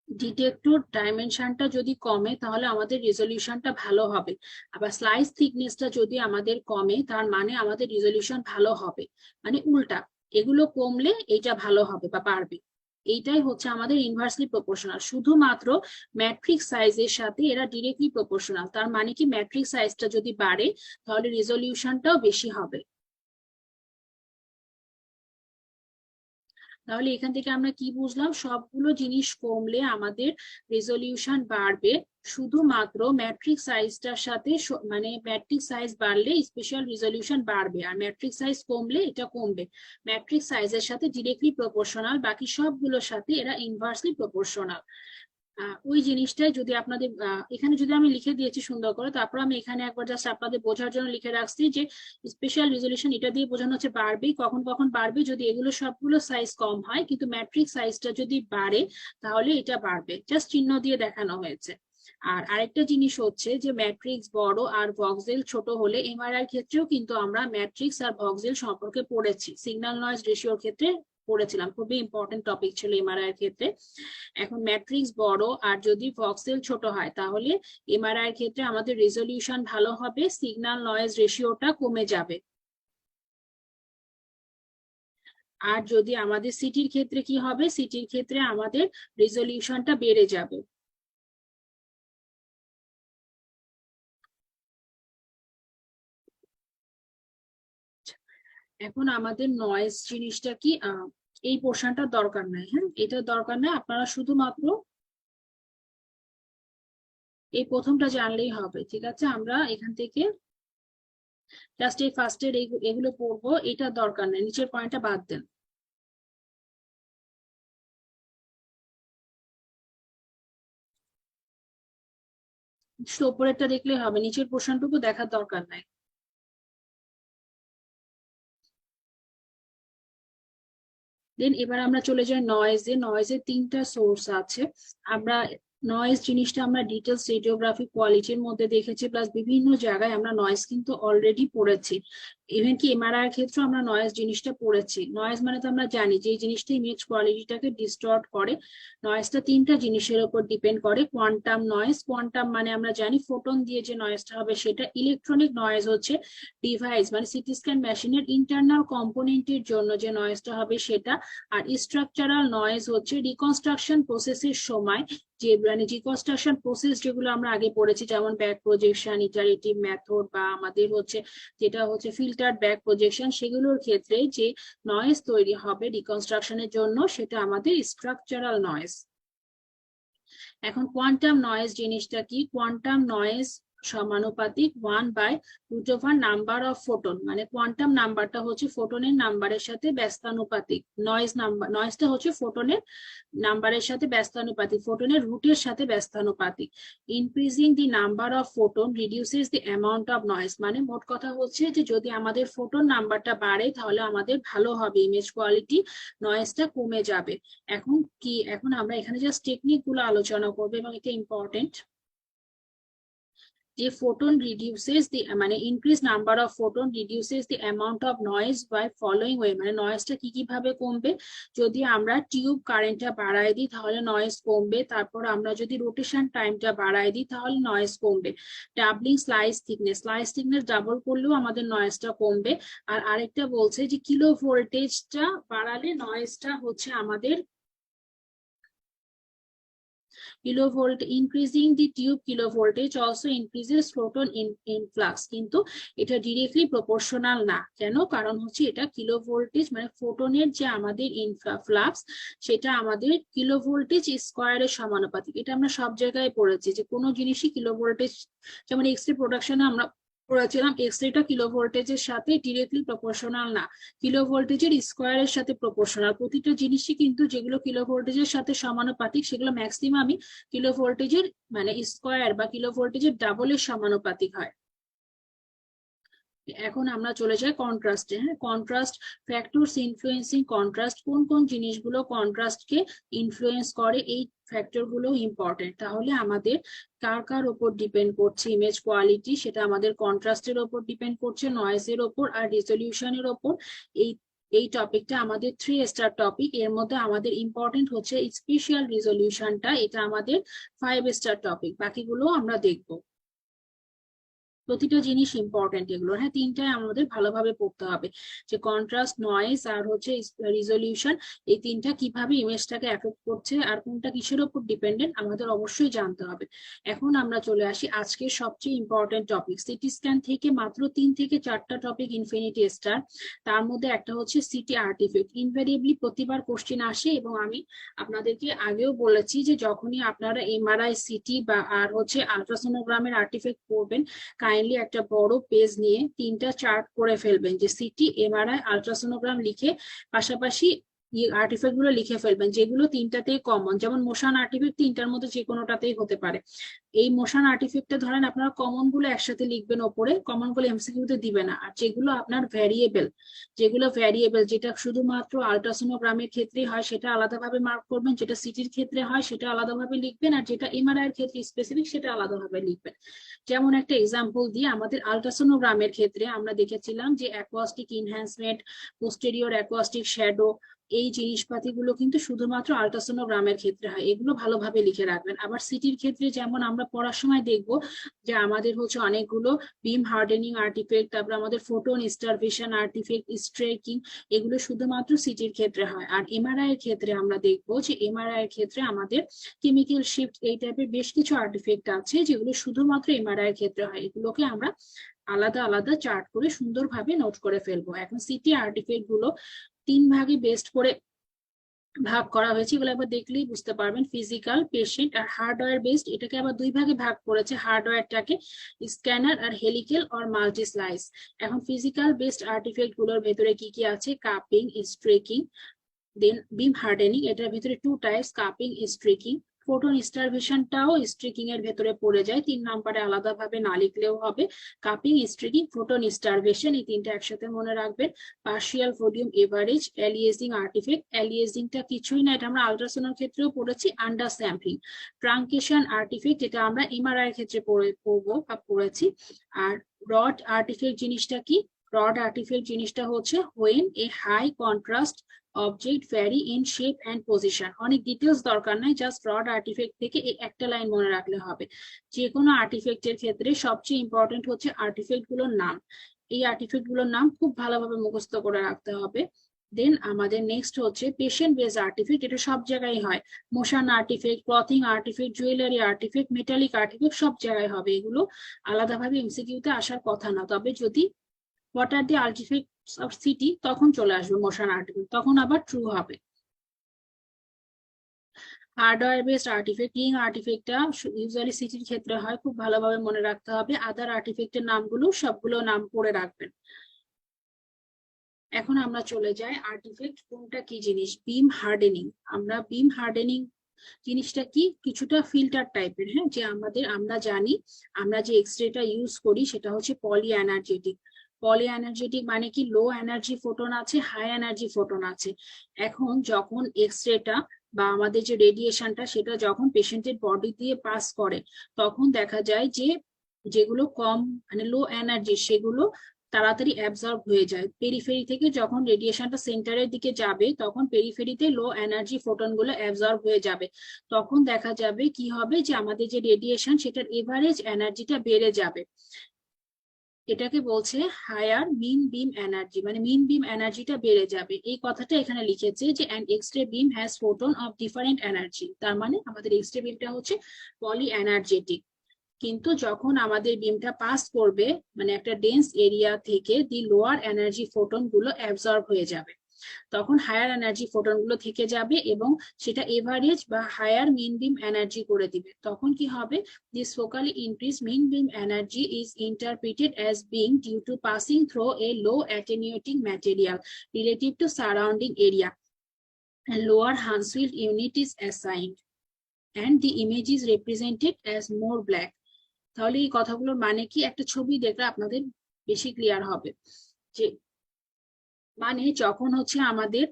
Speaker 2: ডিটেক্টর ডাইমেনশনটা যদি কমে তাহলে আমাদের রেজলিউশনটা ভালো হবে, আবার স্লাইস থিকনেসটা যদি আমাদের কমে তার মানে আমাদের রেজলিউশন ভালো হবে, মানে উল্টা, এগুলো কমলে এটা ভালো হবে বা বাড়বে। এইটাই হচ্ছে আমাদের ইনভার্সলি প্রপোর্শনাল, শুধুমাত্র ম্যাট্রিক্স সাইজের সাথে এরা ডিরেক্টলি প্রপোর্শনাল। তার মানে কি ম্যাট্রিক্স সাইজটা যদি বাড়ে তাহলে রেজলিউশনটাও বেশি হবে। তাহলে এখান থেকে আমরা কি বুঝলাম, সবগুলো জিনিস কমলে আমাদের রেজলিউশন বাড়বে, শুধুমাত্র ম্যাট্রিক্স সাইজটার সাথে মানে ম্যাট্রিক্স সাইজ বাড়লে স্পেশাল রেজলিউশন বাড়বে, আর ম্যাট্রিক্স সাইজ কমলে এটা কমবে। ম্যাট্রিক্স সাইজের সাথে ডিরেক্টলি প্রপোর্শনাল, বাকি সবগুলোর সাথে এরা ইনভার্সলি প্রপোর্শনাল। ওই জিনিসটাই যদি আপনাদের এখানে যদি আমি লিখে দিয়েছি সুন্দর করে, তারপর আমি এখানে একবার জাস্ট আপনাদের বোঝার জন্য লিখে রাখছি যে স্পেশাল রেজলিউশন এটা দিয়ে বোঝানো হচ্ছে বাড়বেই, কখন কখন বাড়বে, যদি এগুলো সবগুলো সাইজ কম হয় কিন্তু ম্যাট্রিক্স সাইজটা যদি বাড়ে তাহলে এটা বাড়বে, জাস্ট চিহ্ন দিয়ে দেখানো হয়েছে। আর আরেকটা জিনিস হচ্ছে যে ম্যাট্রিক্স বড় আর ভক্সেল ছোট হলে এমআরআই ক্ষেত্রেও কিন্তু আমরা ম্যাট্রিক্স আর ভক্সেল সম্পর্কে পড়েছি, সিগন্যাল নয়েজ রেশিওর ক্ষেত্রে পড়েছিলাম, খুবই ইম্পর্টেন্ট টপিক ছিল এমআরআই এর ক্ষেত্রে। এখন ম্যাট্রিক্স বড় আর যদি ভক্সেল ছোট হয় তাহলে এমআরআই এর ক্ষেত্রে আমাদের রেজলিউশন ভালো হবে, সিগন্যাল নয়েজ রেশিওটা কমে যাবে। আর যদি আমাদের সিটির ক্ষেত্রে কি হবে, সিটির ক্ষেত্রে আমাদের রেজলিউশনটা বেড়ে যাবে। এখন আমাদের নয়েজ জিনিসটা কি, এই পোর্শনটা দরকার নাই, হ্যাঁ এটা দরকার নাই, আপনারা শুধুমাত্র এই প্রথমটা জানলেই হবে, ঠিক আছে। আমরা এখান থেকে জাস্ট এই ফার্স্টের এগুলো পড়বো, এটা দরকার নেই, নিচের পয়েন্টটা বাদ দেন। শুধু উপরেরটা দেখলেই হবে, নিচের পোর্শনটুকু দেখার দরকার নাই। দেন এবার আমরা চলে যাই নয়েজে। নয়েজের তিনটা সোর্স আছে। আমরা নয়েজ জিনিসটা আমরা ডিটেলস রেডিওগ্রাফি কোয়ালিটির মধ্যে দেখেছি, প্লাস বিভিন্ন জায়গায় আমরা নয়েজ কিন্তু অলরেডি পড়েছি, ইভেন কি এমআরআই এর ক্ষেত্রে আমরা নয়েজ জিনিসটা পড়েছি। নয়েজ মানে তো আমরা জানি যে এই জিনিসটা ইমেজ কোয়ালিটিটাকে ডিস্টর্ট করে। নয়েজটা তিনটা জিনিসের উপর ডিপেন্ড করে। কোয়ান্টাম নয়েজ, কোয়ান্টাম মানে আমরা জানি ফোটন দিয়ে যে নয়েজটা হবে সেটা। ইলেকট্রনিক নয়েজ হচ্ছে ডিভাইস মানে সিটি স্ক্যান মেশিনের ইন্টারনাল কম্পোনেন্টের জন্য যে নয়েজটা হবে সেটা। আর স্ট্রাকচারাল নয়েজ হচ্ছে রিকনস্ট্রাকশন প্রসেসের সময় যে মানে রিকনস্ট্রাকশন প্রসেস যেগুলো আমরা আগে পড়েছি, যেমন ব্যাক প্রজেকশন, ইটারেটিভ মেথড, বা আমাদের হচ্ছে যেটা হচ্ছে ফিল্টার ব্যাক প্রজেকশন, সেগুলোর ক্ষেত্রে যে নয়েজ তৈরি হবে রিকনস্ট্রাকশনের জন্য সেটা আমাদের স্ট্রাকচারাল নয়েজ। এখন কোয়ান্টাম নয়েজ জিনিসটা কি, কোয়ান্টাম নয়েজ সমানুপাতিক 1/√ওভার নাম্বার অফ ফোটন, মানে কোয়ান্টাম নাম্বারটা হচ্ছে ফোটনের নাম্বারের সাথে ব্যস্তানুপাতিক। নয়েজ নাম্বার, নয়েজটা হচ্ছে ফোটনের নাম্বারের সাথে ব্যস্তানুপাতিক, ফোটনের রুটের সাথে ব্যস্তানুপাতিক। Increasing the number of photon reduces the amount of noise, মানে মোট কথা হচ্ছে যে যদি আমাদের ফোটন নাম্বারটা বাড়ে তাহলে আমাদের ভালো হবে ইমেজ কোয়ালিটি, নয়েজটা কমে যাবে। এখন কি, এখন আমরা এখানে জাস্ট টেকনিক গুলো আলোচনা করবো এবং এটা ইম্পর্টেন্ট যে ফোটন রিডিউসেস দি মানে increase number of photon reduces the amount of noise by following way, মানে নয়েজটা কি কিভাবে কমবে, যদি আমরা টিউব কারেন্টটা বাড়ায় দিই তাহলে নয়েজ কমবে, তারপর আমরা যদি রোটেশন টাইমটা বাড়ায় দিই তাহলে নয়েজ কমবে। Doubling slice thickness, slice thickness double করলেও আমাদের নয়েজটা কমবে। আর আরেকটা বলছে যে কিলো ভোল্টেজটা বাড়ালে নয়েজটা হচ্ছে আমাদের kilovolt, increasing the tube kilovoltage also increases photon influx, কিন্তু এটা ডিরেক্টলি প্রপোর্শনাল না। কেন, কারণ হচ্ছে এটা কিলোভোল্টেজ মানে ফোটনের যে আমাদের ইনফ্লাক্স সেটা আমাদের কিলোভোল্টেজ স্কোয়ারের সমানুপাতিক। এটা আমরা সব জায়গায় পড়েছি যে কোনো জিনিসই কিলোভোল্টেজ, যেমন এক্স রে প্রোডাকশনে আমরা পড়েছিলাম এক্স রেটা কিলো ভোল্টেজের সাথে ডিরেক্টলি প্রপোর্শনাল না, কিলো ভোল্টেজের স্কোয়ারের সাথে প্রপোর্শনাল। প্রতিটা জিনিসই কিন্তু যেগুলো কিলো ভোল্টেজের সাথে সমানুপাতিক সেগুলো ম্যাক্সিমামই কিলো ভোল্টেজের মানে স্কোয়ার বা কিলো ভোল্টেজের ডাবলের সমানুপাতিক হয়। এখন আমরা চলে যাই কন্ট্রাস্টে। হ্যাঁ, কন্ট্রাস্ট ফ্যাক্টরস ইনফ্লুয়েন্সিং কন্ট্রাস্ট, কোন কোন জিনিসগুলো কন্ট্রাস্টকে ইনফ্লুয়েন্স করে, এই ফ্যাক্টর গুলো ইম্পর্টেন্ট। তাহলে আমাদের কার কার ওপর ডিপেন্ড করছে ইমেজ কোয়ালিটি, সেটা আমাদের কন্ট্রাস্টের ওপর ডিপেন্ড করছে, নয়েজের ওপর আর রেজলিউশনের ওপর। এই এই টপিকটা আমাদের 3 স্টার টপিক। এর মধ্যে আমাদের ইম্পর্টেন্ট হচ্ছে স্পেশাল রিজলিউশনটা, এটা আমাদের 5 স্টার টপিক। বাকিগুলো আমরা দেখবো। প্রতিটা জিনিস ইম্পর্টেন্ট এগুলো, হ্যাঁ, তিনটায় আমাদের ভালোভাবে পড়তে হবে, যে কন্ট্রাস্ট, নয়েজ আর হচ্ছে রিজলিউশন, এই তিনটা কিভাবে ইমেজটাকে এফেক্ট করছে আর কোনটা কিসের উপর ডিপেন্ডেন্ট আমাদের অবশ্যই জানতে হবে। এখন আমরা চলে আসি আজকের সবচেয়ে ইম্পর্টেন্ট টপিক। সিটি স্ক্যান থেকে মাত্র 3 থেকে 4টা টপিক ইনফিনিটি স্টার, তার মধ্যে একটা হচ্ছে সিটি আর্টিফ্যাক্ট। ইনভেরিয়েবলি প্রতিবার কোশ্চেন আসে, এবং আমি আপনাদেরকে আগেও বলেছি যে যখনই আপনারা এমআরআই, সিটি বা আর হচ্ছে আলট্রাসোনোগ্রামের আর্টিফ্যাক্ট করবেন, কাইন্ডলি একটা বড় পেজ নিয়ে 3টা চার্ট করে ফেলবেন, যে সিটি, এমআরআই, আলট্রাসোনোগ্রাম লিখে পাশাপাশি আর্টিফ্যাক্ট গুলো লিখে ফেলবেন, যেগুলো তিনটাতেই কমন। যেমন মোশন আর্টিফ্যাক্ট 3টার মধ্যে যে কোনোটাতেই হতে পারে। এই মোশন আর্টিফ্যাক্টটা ধরেন আপনারা কমন গুলো একসাথে লিখবেন ওপরে, কমন গুলো এমসিকিউতে দিবে না। আর যেগুলো আপনার ভ্যারিয়েবল, যেটা শুধুমাত্র আলট্রাসোনোগ্রামের ক্ষেত্রে হয় সেটা আলাদাভাবে মার্ক করবেন, যেটা সিটির ক্ষেত্রে হয় সেটা আলাদাভাবে লিখবেন, আর যেটা এমআরআই এর ক্ষেত্রে স্পেসিফিক সেটা আলাদাভাবে লিখবেন। যেমন একটা এক্সাম্পল দিয়ে, আমাদের আলট্রাসোনোগ্রামের ক্ষেত্রে আমরা দেখেছিলাম যে acoustic enhancement, posterior acoustic shadow, এই জিনিসপাতিগুলো কিন্তু শুধুমাত্র আলট্রাসোনোগ্রামের ক্ষেত্রে হয়, এগুলো ভালোভাবে লিখে রাখবেন। আবার সিটির ক্ষেত্রে যেমন আমরা পড়ার সময় দেখবো যে আমাদের হচ্ছে অনেকগুলো বিম হার্ডেনিং আর্টিফেক্ট, তারপর আমাদের ফোটন স্টারভেশন আর্টিফেক্ট, স্ট্রেকিং, এগুলো শুধুমাত্র সিটির ক্ষেত্রে হয়। আর এমআরআই এর ক্ষেত্রে আমরা দেখবো যে এমআরআই এর ক্ষেত্রে আমাদের কেমিক্যাল শিফট, এই টাইপের বেশ কিছু আর্টিফেক্ট আছে যেগুলো শুধুমাত্র এমআরআই এর ক্ষেত্রে হয়। এগুলোকে আমরা আলাদা আলাদা চার্ট করে সুন্দরভাবে নোট করে ফেলবো। এখন সিটি আর্টিফেক্ট গুলো 3 ভাগে বেস্ট করে ভাগ করা হয়েছে, এগুলো একবার দেখলেই বুঝতে পারবেন। ফিজিক্যাল, পেশেন্ট আর হার্ডওয়্যার বেসড, এটাকে আবার 2 ভাগে ভাগ করেছে। হার্ডওয়্যারটাকে স্ক্যানার আর হেলিক্যাল অর মাল্টি স্লাইস। এখন ফিজিক্যাল বেসড আর্টিফেক্ট গুলোর ভেতরে কি কি আছে? কাপিং, স্ট্রেকিং, দেন বিম হার্ডেনিং, এটার ভিতরে 2 টাইপস, কাপিং, স্ট্রেকিং। ফোটন স্টারভেশনটাও স্ট্রেকিং এর ভেতরে পড়ে যায়, 3 নম্বরে আলাদাভাবে না লিখলেও হবে। কাপিং, স্ট্রেকিং, ফোটন স্টারভেশন, এই তিনটা একসাথে মনে রাখবেন। পার্শিয়াল ভলিউম এভারেজ, অ্যালিয়েজিং আর্টিফেক্ট, অ্যালিয়েজিংটা কিছুই না, এটা আমরা আল্ট্রাসাউন্ডের ক্ষেত্রেও পড়েছি, আন্ডার স্যাম্পলিং। ট্রাঙ্কেশন আর্টিফেক্ট, যেটা আমরা এমআরআই এর ক্ষেত্রে পড়বো বা পড়েছি। আর রড আর্টিফেক্ট জিনিসটা কি? রড আর্টিফেক্ট জিনিসটা হচ্ছে when a high contrast object vary in shape and position। অনেক ডিটেলস দরকার নাই, জাস্ট রড আর্টিফেক্ট থেকে এই একটা লাইন মনে রাখলে হবে। যে কোনো আর্টিফেক্টের ক্ষেত্রে সবচেয়ে ইম্পর্টেন্ট হচ্ছে আর্টিফেক্ট গুলোর নাম। এই আর্টিফেক্ট গুলোর নাম খুব ভালোভাবে মুখস্থ করে রাখতে হবে। দেন আমাদের নেক্সট হচ্ছে পেশেন্ট বেস আর্টিফেক্ট, এটা সব জায়গায় হয়। Motion artefact, clothing artefact, jewellery artefact, metallic artefact, সব জায়গায় হবে। এগুলো আলাদাভাবে এমসিকিউতে আসার কথা না, তবে যদি what are the artifacts of CT তখন চলে আসবে মোশন আর্টিফেক্ট, তখন আবার ট্রু হবে। হার্ডওয়্যার বেসড আর্টিফেক্ট, রিং আর্টিফেক্টটা ইউজুয়ালি সিটির ক্ষেত্রে হয়, খুব ভালোভাবে মনে রাখতে হবে। আদার আর্টিফেক্টের নামগুলো সবগুলো নাম পড়ে রাখবেন। এখন আমরা চলে যাই আর্টিফেক্ট কোনটা কি জিনিস। বিম হার্ডেনিং, আমরা বিম হার্ডেনিং জিনিসটা কি? কিছুটা ফিল্টার টাইপের, হ্যাঁ, যে আমরা জানি আমরা যে এক্সরেটা ইউজ করি সেটা হচ্ছে পলি এনার্জেটিক। পলি এনার্জেটিক মানে কি? লো এনার্জি ফোটন আছে, হাই এনার্জি ফোটন আছে। এখন যখন এক্সরেটা বা আমাদের যে রেডিয়েশনটা সেটা যখন পেশেন্টের বডি দিয়ে পাস করে, তখন দেখা যায় যে যেগুলো কম মানে লো এনার্জি সেগুলো তাড়াতাড়ি অ্যাবজর্ব হয়ে যায়। পেরিফেরি থেকে যখন রেডিয়েশনটা সেন্টারের দিকে যাবে, তখন পেরিফেরিতে লো এনার্জি ফোটন গুলো অ্যাবজর্ব হয়ে যাবে। তখন দেখা যাবে কি হবে, যে আমাদের যে রেডিয়েশন সেটার এভারেজ এনার্জিটা বেড়ে যাবে। এটাকে বলছে হায়ার মিন বিম এনার্জি, মানে মিন বিম এনার্জিটা বেড়ে যাবে। এই কথাটা এখানে লিখেছে যে an x-ray beam has photon of different energy, তার মানে আমাদের এক্সরে বিমটা হচ্ছে পলি এনার্জেটিক। কিন্তু যখন আমাদের বিমটা পাস করবে, মানে একটা ডেন্স এরিয়া থেকে, দি লোয়ার এনার্জি ফোটন গুলো অ্যাবজর্ব হয়ে যাবে, তখন হায়ার এনার্জি ফোটন গুলো থেকে যাবে এবং সেটা এভারেজ বা হায়ার মিন বিম এনার্জি করে দিবে। তখন কি হবে? This focally increase mean beam energy is interpreted as being due to passing through a low attenuating material relative to surrounding area, and lower Hounsfield unit is assigned and the image is represented as more black। তাহলে এই কথাগুলোর মানে কি? একটা ছবি দেখলে আপনাদের বেশি ক্লিয়ার হবে। যে মানে যখন হচ্ছে আমাদের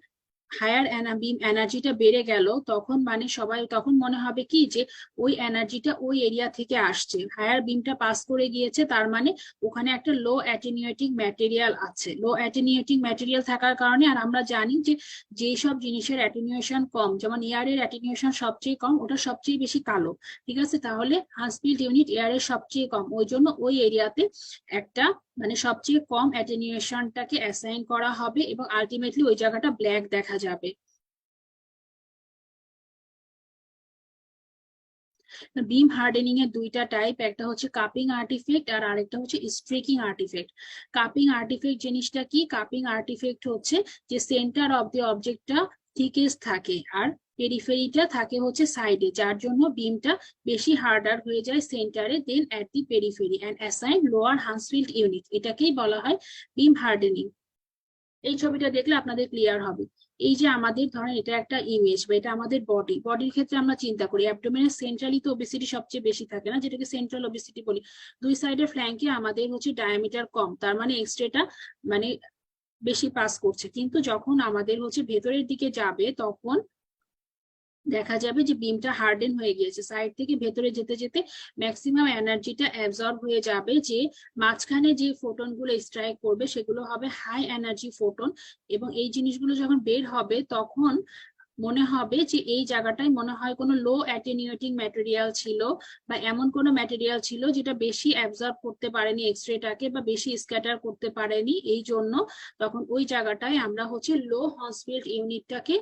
Speaker 2: হায়ার বিম এনার্জিটা বেড়ে গেল, তখন মানে সবাই তখন মনে হবে কি যে ওই এনার্জিটা ওই এরিয়া থেকে আসছে, হায়ার বিমটা পাস করে গিয়েছে, তার মানে ওখানে একটা লো অ্যাটেনিউয়েটিং ম্যাটেরিয়াল আছে। লো অ্যাটেনিউয়েটিং ম্যাটেরিয়াল থাকার কারণে, আর আমরা জানি যে যেসব জিনিসের অ্যাটেনিউয়েশন কম, যেমন এয়ারের অ্যাটেনিউয়েশন সবচেয়ে কম, ওটা সবচেয়ে বেশি কালো। ঠিক আছে, তাহলে হান্সফিল্ড ইউনিট এয়ারের সবচেয়ে কম, ওই জন্য ওই এরিয়াতে একটা মানে সবচেয়ে কম অ্যাটেনিউয়েশনটাকে অ্যাসাইন করা হবে এবং আলটিমেটলি ওই জায়গাটা ব্ল্যাক দেখা যাবে। বিম হার্ডেনিং এর দুইটা টাইপ, একটা হচ্ছে কাপিং আর্টিফেক্ট আর আরেকটা হচ্ছে স্ট্রেকিং আর্টিফেক্ট। কাপিং আর্টিফেক্ট জিনিসটা কি? কাপিং আর্টিফেক্ট হচ্ছে যে সেন্টার অফ দি অবজেক্টটা থিকেস্ট থাকে আর পেরিফেরিটা থাকে হচ্ছে সাইডে, যার জন্য বিমটা বেশি হার্ডার হয়ে যায় সেন্টারে then at the periphery and assign lower Hounsfield unit. এটাকেই বলা হয় বিম হার্ডেনিং। এই ছবিটা দেখলে আপনাদের ক্লিয়ার হবে। এই যে আমাদের ধরেন এটা একটা ইমেজ বা এটা আমাদের বডির ক্ষেত্রে আমরা চিন্তা করি অ্যাবডোমেনের সেন্ট্রালি তো ওবেসিটি সবচেয়ে বেশি থাকে না, যেটাকে সেন্ট্রাল ওবেসিটি বলি। দুই সাইডের ফ্ল্যাঙ্কে আমাদের হচ্ছে ডায়ামিটার কম, তার মানে এক্সরেটা মানে বেশি পাস করছে, কিন্তু যখন আমাদের হচ্ছে ভেতরের দিকে যাবে তখন দেখা যাবে যে বিমটা হার্ডেন হয়ে গিয়েছে, সাইড থেকে ভেতরে যেতে যেতে ম্যাক্সিমাম এনার্জিটা অ্যাবজর্ব হয়ে যাবে, যে মাঝখানে যে ফোটন গুলো স্ট্রাইক করবে সেগুলো হবে হাই এনার্জি ফোটন, এবং এই জিনিসগুলো যখন বের হবে তখন মনে হবে যে এই জায়গাটায় মনে হয় কোনো লো অ্যাটেনিউয়েটিং ম্যাটেরিয়াল ছিল, বা এমন কোনো ম্যাটেরিয়াল ছিল যেটা বেশি অ্যাবজর্ব করতে পারেনি এক্সরেটাকে বা বেশি স্ক্যাটার করতে পারেনি, এই জন্য তখন ওই জায়গাটায় আমরা হচ্ছে লো হান্সফিল্ড ইউনিটটাকে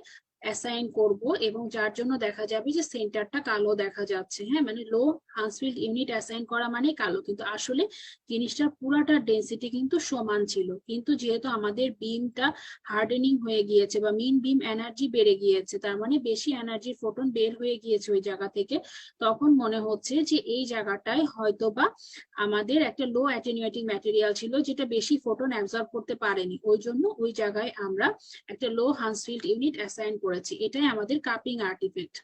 Speaker 2: অ্যাসাইন করব, এবং যার জন্য দেখা যাবে যে সেন্টারটা কালো দেখা যাচ্ছে। হ্যাঁ, মানে লো হান্সফিল্ড ইউনিট অ্যাসাইন করা মানে কালো, কিন্তু আসলে জিনিসটার পুরাটা ডেন্সিটি কিন্তু সমান ছিল, কিন্তু যেহেতু আমাদের বিমটা হার্ডেনিং হয়ে গিয়েছে বা মিন বিম এনার্জি বেড়ে গিয়েছে, তার মানে বেশি এনার্জির ফোটন বের হয়ে গিয়েছে ওই জায়গা থেকে, তখন মনে হচ্ছে যে এই জায়গাটায় হয়তোবা আমাদের একটা লো অ্যাটেনিউয়েটিং ম্যাটেরিয়াল ছিল যেটা বেশি ফোটন অ্যাবজর্ব করতে পারেনি, ওই জন্য ওই জায়গায় আমরা একটা লো হান্সফিল্ড ইউনিট অ্যাসাইন করেছি। এটাই আমাদের কাপিং আর্টিফেক্ট।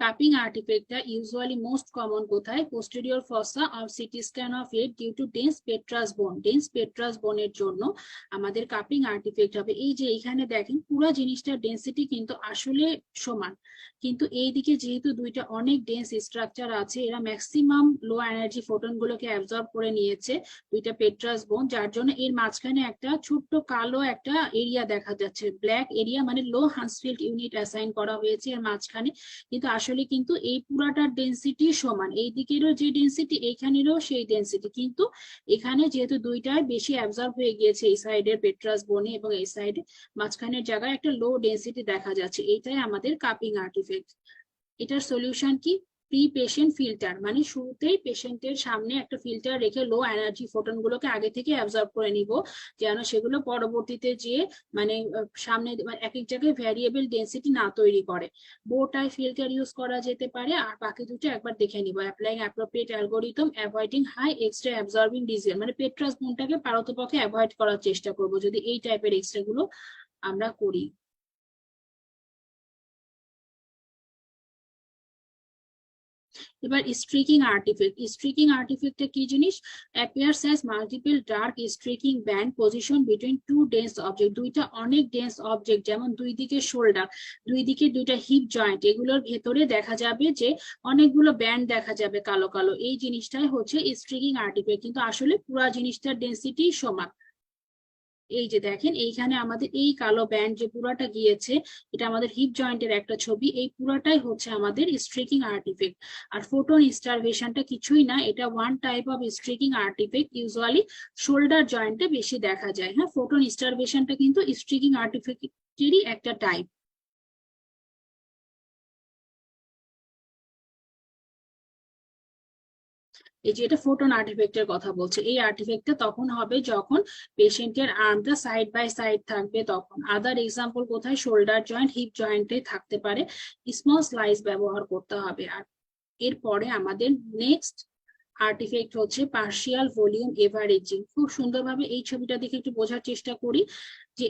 Speaker 2: কাপিং আর্টিফেক্টটা ইউজুয়ালি মোস্ট কমন কোথায়? Posterior fossa or CT scan of head due to dense petrous bone. Dense পেট্রাস বোনের জন্য আমাদের কাপিং আর্টিফেক্ট হবে। এই যে এখানে দেখেন পুরো জিনিসটার ডেন্সিটি কিন্তু আসলে সমান, কিন্তু এইদিকে যেহেতু দুইটা অনেক ডেন্স স্ট্রাকচার আছে, এরা ম্যাক্সিমাম লো এনার্জি ফোটন গুলোকে অ্যাবজর্ব করে নিয়েছে দুইটা পেট্রাস বোন, যার জন্য এর মাঝখানে একটা ছোট্ট কালো একটা এরিয়া দেখা যাচ্ছে, ব্ল্যাক এরিয়া, মানে লো হান্সফিল্ড ইউনিট অ্যাসাইন করা হয়েছে এর মাঝখানে, কিন্তু আসলে কিন্তু এই পুরাটার ডেন্সিটি সমান, এই দিকেরও যে ডেন্সিটি এইখানেরও সেই ডেন্সিটি, কিন্তু এখানে যেহেতু দুইটাই বেশি অ্যাবজর্ব হয়ে গিয়েছে এই সাইডের পেট্রাস বনে এবং এই সাইডে মাঝখানের জায়গায় একটা লো ডেন্সিটি দেখা যাচ্ছে, এইটাই আমাদের কাপিং আর্টিফেক্ট। এটার সলিউশন কি? প্রি পেশেন্ট ফিল্টার, মানে শুরুতেই পেশেন্টের সামনে একটা ফিল্টার রেখে লো এনার্জি ফোটন গুলোকে আগে থেকে অ্যাবজর্ব করে নিব, যেন সেগুলো পরবর্তীতে যে মানে সামনে এক এক জায়গায় ভ্যারিয়েবল ডেন্সিটি না তৈরি করে। বোটাই ফিল্টার ইউজ করা যেতে পারে, আর বাকি দুটো একবার দেখে নিব। Applying appropriate algorithm, avoiding high x-ray absorbing disease, মানে পেট্রাস বোনটাকে পারতপক্ষে অ্যাভয়েড করার চেষ্টা করব যদি এই টাইপের এক্সরে গুলো আমরা করি। এবার স্ট্রিকিং আর্টিফেক্ট। স্ট্রিকিং আর্টিফেক্টটা কি জিনিস? Appears as multiple dark streaking band position between two dense object. দুইটা অনেক ডেন্স অবজেক্ট, যেমন দুই দিকে শোল্ডার, দুই দিকে দুইটা হিপ জয়েন্ট, এগুলোর ভেতরে দেখা যাবে যে অনেকগুলো ব্যান্ড দেখা যাবে কালো কালো, এই জিনিসটাই হচ্ছে স্ট্রিকিং আর্টিফেক্ট, কিন্তু আসলে পুরো জিনিসটার ডেন্সিটি সমান। এই যে দেখেন এইখানে আমাদের এই কালো ব্যান্ড যে পুরাটা গিয়েছে, এটা আমাদের হিপ জয়েন্টের একটা ছবি, এই পুরাটাই হচ্ছে আমাদের স্ট্রিকিং আর্টিফেক্ট। আর ফোটন স্টারভেশনটা কিছুই না, এটা one type of streaking artifact, usually shoulder জয়েন্টে বেশি দেখা যায়। হ্যাঁ, ফোটন স্টারভেশনটা কিন্তু স্ট্রিকিং আর্টিফেক্টেরই একটা টাইপ। এই যে এটা ফোটন আর্টিফেক্টের কথা বলছে, এই আর্টিফেক্টটা তখন হবে যখন পেশেন্টের আর্মটা সাইড বাই সাইড থাকবে তখন। আদার এক্সাম্পল কোথায়? শোল্ডার জয়েন্ট, হিপ জয়েন্টে থাকতে পারে। স্মল স্লাইস ব্যবহার করতে হবে। আর এরপরে আমাদের নেক্সট আর্টিফেক্ট হচ্ছে পার্শিয়াল ভলিউম এভারেজিং। খুব সুন্দরভাবে এই ছবিটা দেখে একটু বোঝার চেষ্টা করি যে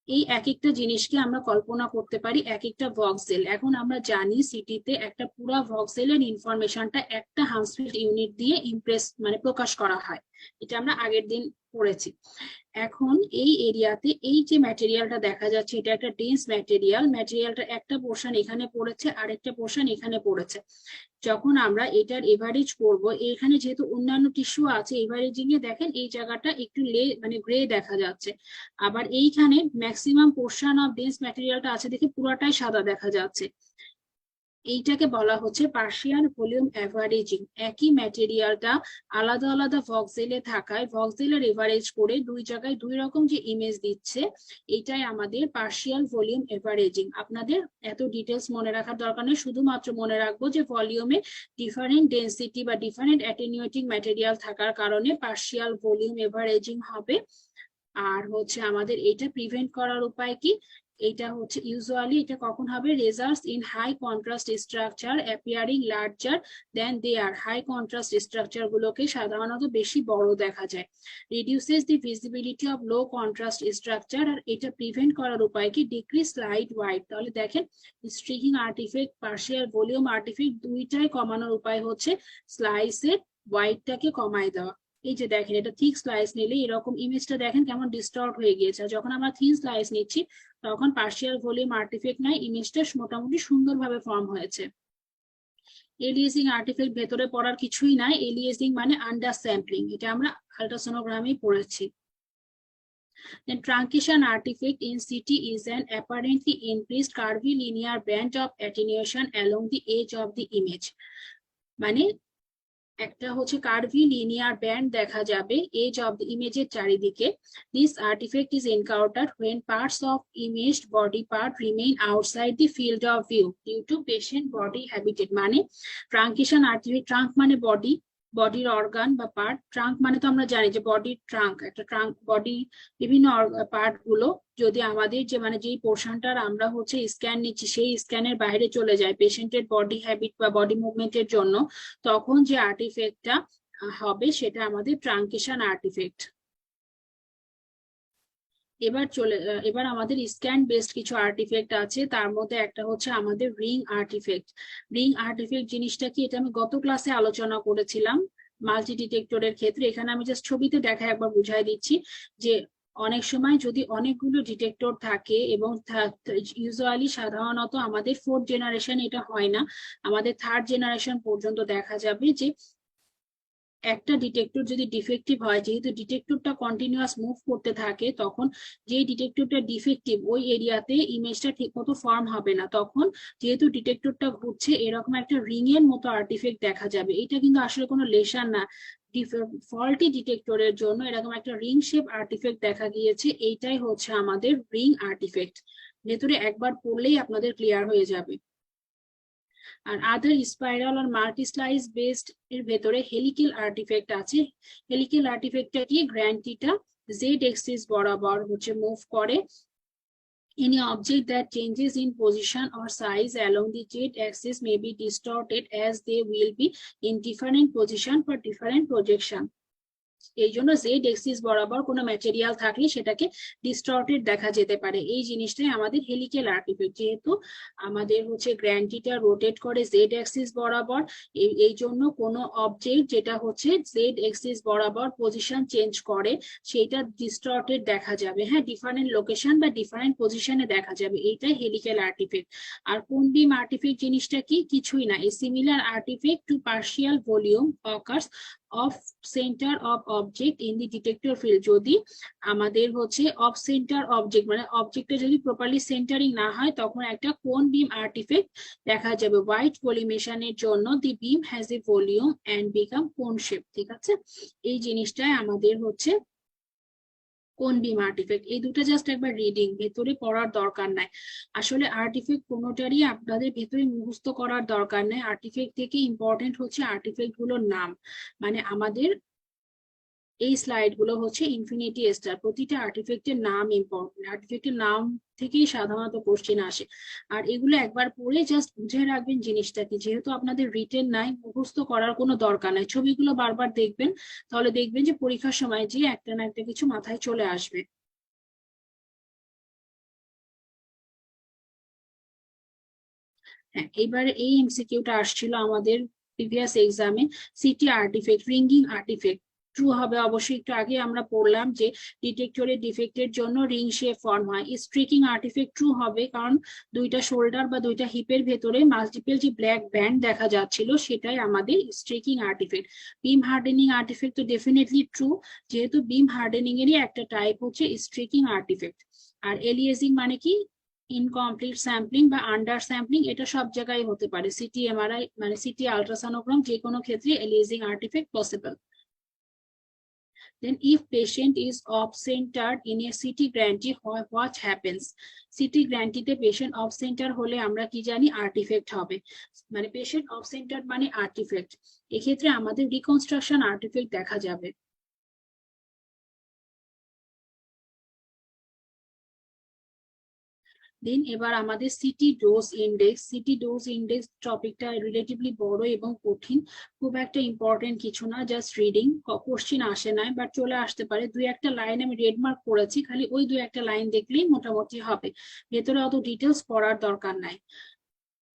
Speaker 2: এই এক একটা জিনিসকে আমরা কল্পনা করতে পারি এক একটা ভক্সেল। এখন আমরা জানি সিটিতে একটা পুরো ভক্সেলের ইনফরমেশনটা একটা হান্সফিল্ড ইউনিট দিয়ে ইমপ্রেস মানে প্রকাশ করা হয়। এটা আমরা আগের দিন পড়েছি। এখন এই এরিয়াতে এই যে ম্যাটেরিয়ালটা দেখা যাচ্ছে, এটা একটা ডেন্স ম্যাটেরিয়াল। ম্যাটেরিয়ালটা একটা পোর্শন এখানে পড়েছে, আরেকটা পোর্শন এখানে পড়েছে। যখন আমরা এটার এভারেজ করব, এখানে যেহেতু অন্যান্য টিস্যু আছে, এভারেজিং এ দেখেন এই জায়গাটা একটু মানে গ্রে দেখা যাচ্ছে। আবার এইখানে ম্যাক্সিমাম পোর্শন অফ ডেন্স ম্যাটেরিয়ালটা আছে দেখে পুরোটাই সাদা দেখা যাচ্ছে। এইটাকে বলা হচ্ছে পার্শিয়াল ভলিউম এভারেজিং। একই ম্যাটেরিয়ালটা আলাদা আলাদা ভক্সেলে থাকায় ভক্সেলের এভারেজ করে দুই জায়গায় দুই রকম যে ইমেজ দিচ্ছে, এটাই আমাদের পার্শিয়াল ভলিউম এভারেজিং। আপনাদের এত ডিটেলস মনে রাখার দরকার নেই, শুধুমাত্র মনে রাখবো যে ভলিউমে ডিফারেন্ট ডেন্সিটি বা ডিফারেন্ট অ্যাটেনুয়েটিং ম্যাটেরিয়াল থাকার কারণে পার্শিয়াল ভলিউম এভারেজিং হবে। আর হচ্ছে আমাদের এটা প্রিভেন্ট করার উপায় কি, এটা হচ্ছে ইউজুয়ালি এটা কখন হবে, results in high contrast structure appearing larger than they are. High contrast structure গুলোকে সাধারণত বেশি বড় দেখা যায়। Reduces the visibility of low contrast structure. আর এটা প্রিভেন্ট করার উপায় কি, ডিক্রিজ লাইট হোয়াইট। তাহলে দেখেন স্ট্রিকিং আর্টিফেক্ট, পার্শিয়াল ভলিউম আর্টিফেক্ট দুইটাই কমানোর উপায় হচ্ছে স্লাইসের হোয়াইটটাকে কমায় দেওয়া। এই যে দেখেন এটা থিক স্লাইস নিলে এরকম ইমেজটা দেখেন কেমন ডিস্টর্ট হয়ে গিয়েছে। যখন আমরা থিন স্লাইস নিচ্ছি তখন পার্শিয়াল ভলিউম আর্টিফেক্ট নাই, ইমেজটা মোটামুটি সুন্দরভাবে ফর্ম হয়েছে। এলিয়াসিং আর্টিফেক্ট ভেতরে পড়ার কিছুই নাই। এলিয়াসিং মানে আন্ডার স্যাম্পলিং, এটা আমরা আল্ট্রাসোনোগ্রামেই পড়েছি। Then truncation artifact in CT is an apparently increased curvilinear band of attenuation along the edge of the image. মানে একটা হচ্ছে কার্ভি লিনিয়ার ব্যান্ড দেখা যাবে এজ অফ দ্য ইমেজের চারিদিকে। This artefact is encountered when parts of imaged body part remain outside the field of view due to patient body habitat। মানে ট্রাঙ্কেশন artefact, trunk মানে body, বডির অর্গান বা পার্ট, ট্রাঙ্ক মানে তো আমরা জানি যে বডির ট্রাঙ্ক, একটা ট্রাঙ্ক বডি বিভিন্ন পার্ট গুলো যদি আমাদের যে মানে যেই পোর্শনটার আমরা হচ্ছে স্ক্যান নিচ্ছি সেই স্ক্যানের বাইরে চলে যায় পেশেন্টের বডি হ্যাবিট বা বডি মুভমেন্টের জন্য, তখন যে আর্টিফেক্টটা হবে সেটা আমাদের ট্রাঙ্কেশন আর্টিফেক্ট। এবার আমাদের স্ক্যান বেসড কিছু আর্টিফেক্ট আছে, তার মধ্যে একটা হচ্ছে আমাদের রিং আর্টিফেক্ট। রিং আর্টিফেক্ট জিনিসটা কি, এটা আমি গত ক্লাসে আলোচনা করেছিলাম মাল্টি ডিটেক্টরের ক্ষেত্রে। এখানে আমি জাস্ট ছবিতে দেখা একবার বুঝাই দিচ্ছি যে অনেক সময় যদি অনেকগুলো ডিটেক্টর থাকে এবং ইউজুয়ালি সাধারণত আমাদের ফোর্থ জেনারেশন এটা হয় না, আমাদের থার্ড জেনারেশন পর্যন্ত দেখা যাবে যে একটা ডিটেক্টর যদি ডিফেক্টিভ হয়, যেহেতু ডিটেক্টরটা কন্টিনিউয়াস মুভ করতে থাকে, তখন যে ডিটেক্টরটা ডিফেক্টিভ ওই এরিয়াতে ইমেজটা ঠিক মতো ফর্ম হবে না। তখন যেহেতু ডিটেক্টরটা ঘুরছে এরকম একটা রিং এর মতো আর্টিফেক্ট দেখা যাবে। এটা কিন্তু আসলে কোনো লেশন না, ফল্টি ডিটেক্টরের জন্য এরকম একটা রিং শেপ আর্টিফেক্ট দেখা গিয়েছে। এইটাই হচ্ছে আমাদের রিং আর্টিফেক্ট। ভেতরে একবার পড়লেই আপনাদের ক্লিয়ার হয়ে যাবে। আর আদার স্পাইরাল আর মাল্টি স্লাইস বেসড এর ভেতরে হেলিক্যাল আর্টিফেক্ট আছে। হেলিক্যাল আর্টিফেক্টটা কি, গ্র্যান্টিটা জেড এক্সিস বরাবর হচ্ছে মুভ করে। Any object that changes in position or size along the z axis may be distorted as they will be in different position for different projection। এই জন্য Z axis বরাবর কোনো material থাকলে সেটাকে distorted দেখা যেতে পারে। এই জিনিসটাই আমাদের হেলিক্যাল আর্টিফেক্ট। যেহেতু আমাদের হচ্ছে গ্র্যান্টিটা রোটেট করে জেড এক্সিস বরাবর, এই জন্য কোনো অবজেক্ট যেটা হচ্ছে জেড এক্সিস বরাবর পজিশন চেঞ্জ করে সেটা ডিস্টর্টেড দেখা যাবে। হ্যাঁ, ডিফারেন্ট লোকেশন বা ডিফারেন্ট পজিশনে দেখা যাবে, এইটাই হেলিক্যাল আর্টিফেক্ট। আর কোন বিম আর্টিফেক্ট জিনিসটা কি, কিছুই না। A similar artifact to partial volume occurs of center of object in the detector field. যদি আমাদের হচ্ছে অফ সেন্টার অবজেক্ট মানে অবজেক্টটা যদি প্রপারলি সেন্টারিং না হয় তখন একটা কোন বিম আর্টিফেক্ট দেখা যাবে। হোয়াইট কলিমেশনের জন্য the beam has a volume and become cone shape. ঠিক আছে, এই জিনিসটাই আমাদের হচ্ছে কোন বিম আর্টিফেক্ট। এই দুটো জাস্ট একবার রিডিং, ভেতরে পড়ার দরকার নাই। আসলে আর্টিফেক্ট কোনোটারই আপনাদের ভেতরে মুখস্থ করার দরকার নাই। আর্টিফেক্ট থেকে ইম্পর্টেন্ট হচ্ছে আর্টিফেক্ট গুলোর নাম। মানে আমাদের এই স্লাইড গুলো হচ্ছে ইনফিনিটি স্টার, প্রতিটা আর্টিফেক্টের নাম ইম্পর্টেন্ট। আর্টিফেক্টের নাম থেকেই সাধারণত কোশ্চেন আসে। আর এগুলো একবার পড়ে জাস্ট বুঝে রাখবেন জিনিসটা কি, যেহেতু আপনাদের রিটেন নাই মুখস্থ করার কোনো দরকার নাই। ছবিগুলো বারবার দেখবেন, তাহলে দেখবেন যে পরীক্ষার সময় যে একটা না একটা কিছু মাথায় চলে আসবে। হ্যাঁ, এবার এই এমসিকিউটা আসছিল আমাদের প্রিভিয়াস এক্সামে। City artefact, ringing artefact. True হবে অবশ্যই। একটু আগে আমরা পড়লাম যে ডিটেক্টরের ডিফেক্টের জন্য রিং শেপ ফর্ম হয়। স্ট্রিকিং আর্টিফেক্ট ট্রু হবে, কারণ দুইটা শোল্ডার বা দুইটা হিপের ভেতরে মাল্টিপল যে ব্ল্যাক ব্যান্ড দেখা যাচ্ছিল সেটাই আমাদের স্ট্রিকিং আর্টিফেক্ট। বিম হার্ডেনিং আর্টিফেক্ট তো ডেফিনেটলি ট্রু, যেহেতু বিম হার্ডেনিং এরই একটা টাইপ হচ্ছে স্ট্রিকিং আর্টিফেক্ট। আর এলিয়েজিং মানে কি, ইনকমপ্লিট স্যাম্পলিং বা আন্ডার স্যাম্পলিং, এটা সব জায়গায় হতে পারে। সিটি এমআরআই মানে সিটি আলট্রাসোনোগ্রাম যে কোনো ক্ষেত্রে aliasing artifact possible. Then if patient is off-centered in a CT grantee, what happens? CT grantee তে patient off-center হলে আমরা কি জানি, আর্টিফেক্ট হবে। মানে patient off-centered মানে আর্টিফেক্ট। এক্ষেত্রে আমাদের রিকনস্ট্রাকশন আর্টিফেক্ট দেখা যাবে। দেন এবার আমাদের সিটি ডোজ ইন্ডেক্স টপিকটা রিলেটিভলি বড় এবং কঠিন, খুব একটা ইম্পর্টেন্ট কিছু না, জাস্ট রিডিং। কোশ্চিন আসে নাই বাট চলে আসতে পারে। দুই একটা লাইন আমি রেড মার্ক করেছি, খালি ওই দুই একটা লাইন দেখলেই মোটামুটি হবে, ভেতরে অত ডিটেলস পড়ার দরকার নাই।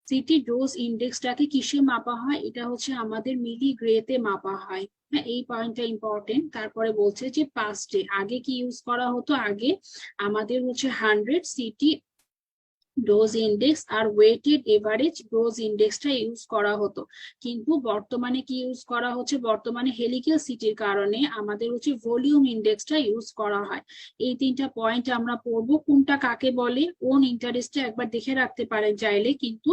Speaker 2: সিটি ডোজ ইন্ডেক্সটাকে কিসে মাপা হয়, এটা হচ্ছে আমাদের মিলিগ্রেতে মাপা হয়। হ্যাঁ, এই পয়েন্টটা ইম্পর্টেন্ট। তারপরে বলছে যে পাস্টে আগে কি ইউজ করা হতো, আগে আমাদের হচ্ছে 100 সিটি ডোজ ইন্ডেক্স আর ওয়েটেড এভারেজ ডোজ ইন্ডেক্সটা ইউজ করা হতো, কিন্তু বর্তমানে কি ইউজ করা হচ্ছে, বর্তমানে হেলিক্যাল সিটির কারণে আমাদের হচ্ছে ভলিউম ইন্ডেক্সটা ইউজ করা হয়। এই তিনটা পয়েন্ট আমরা পড়বো, কোনটা কাকে বলে, কোন ইন্টারেস্টে একবার দেখে রাখতে পারেন চাইলে, কিন্তু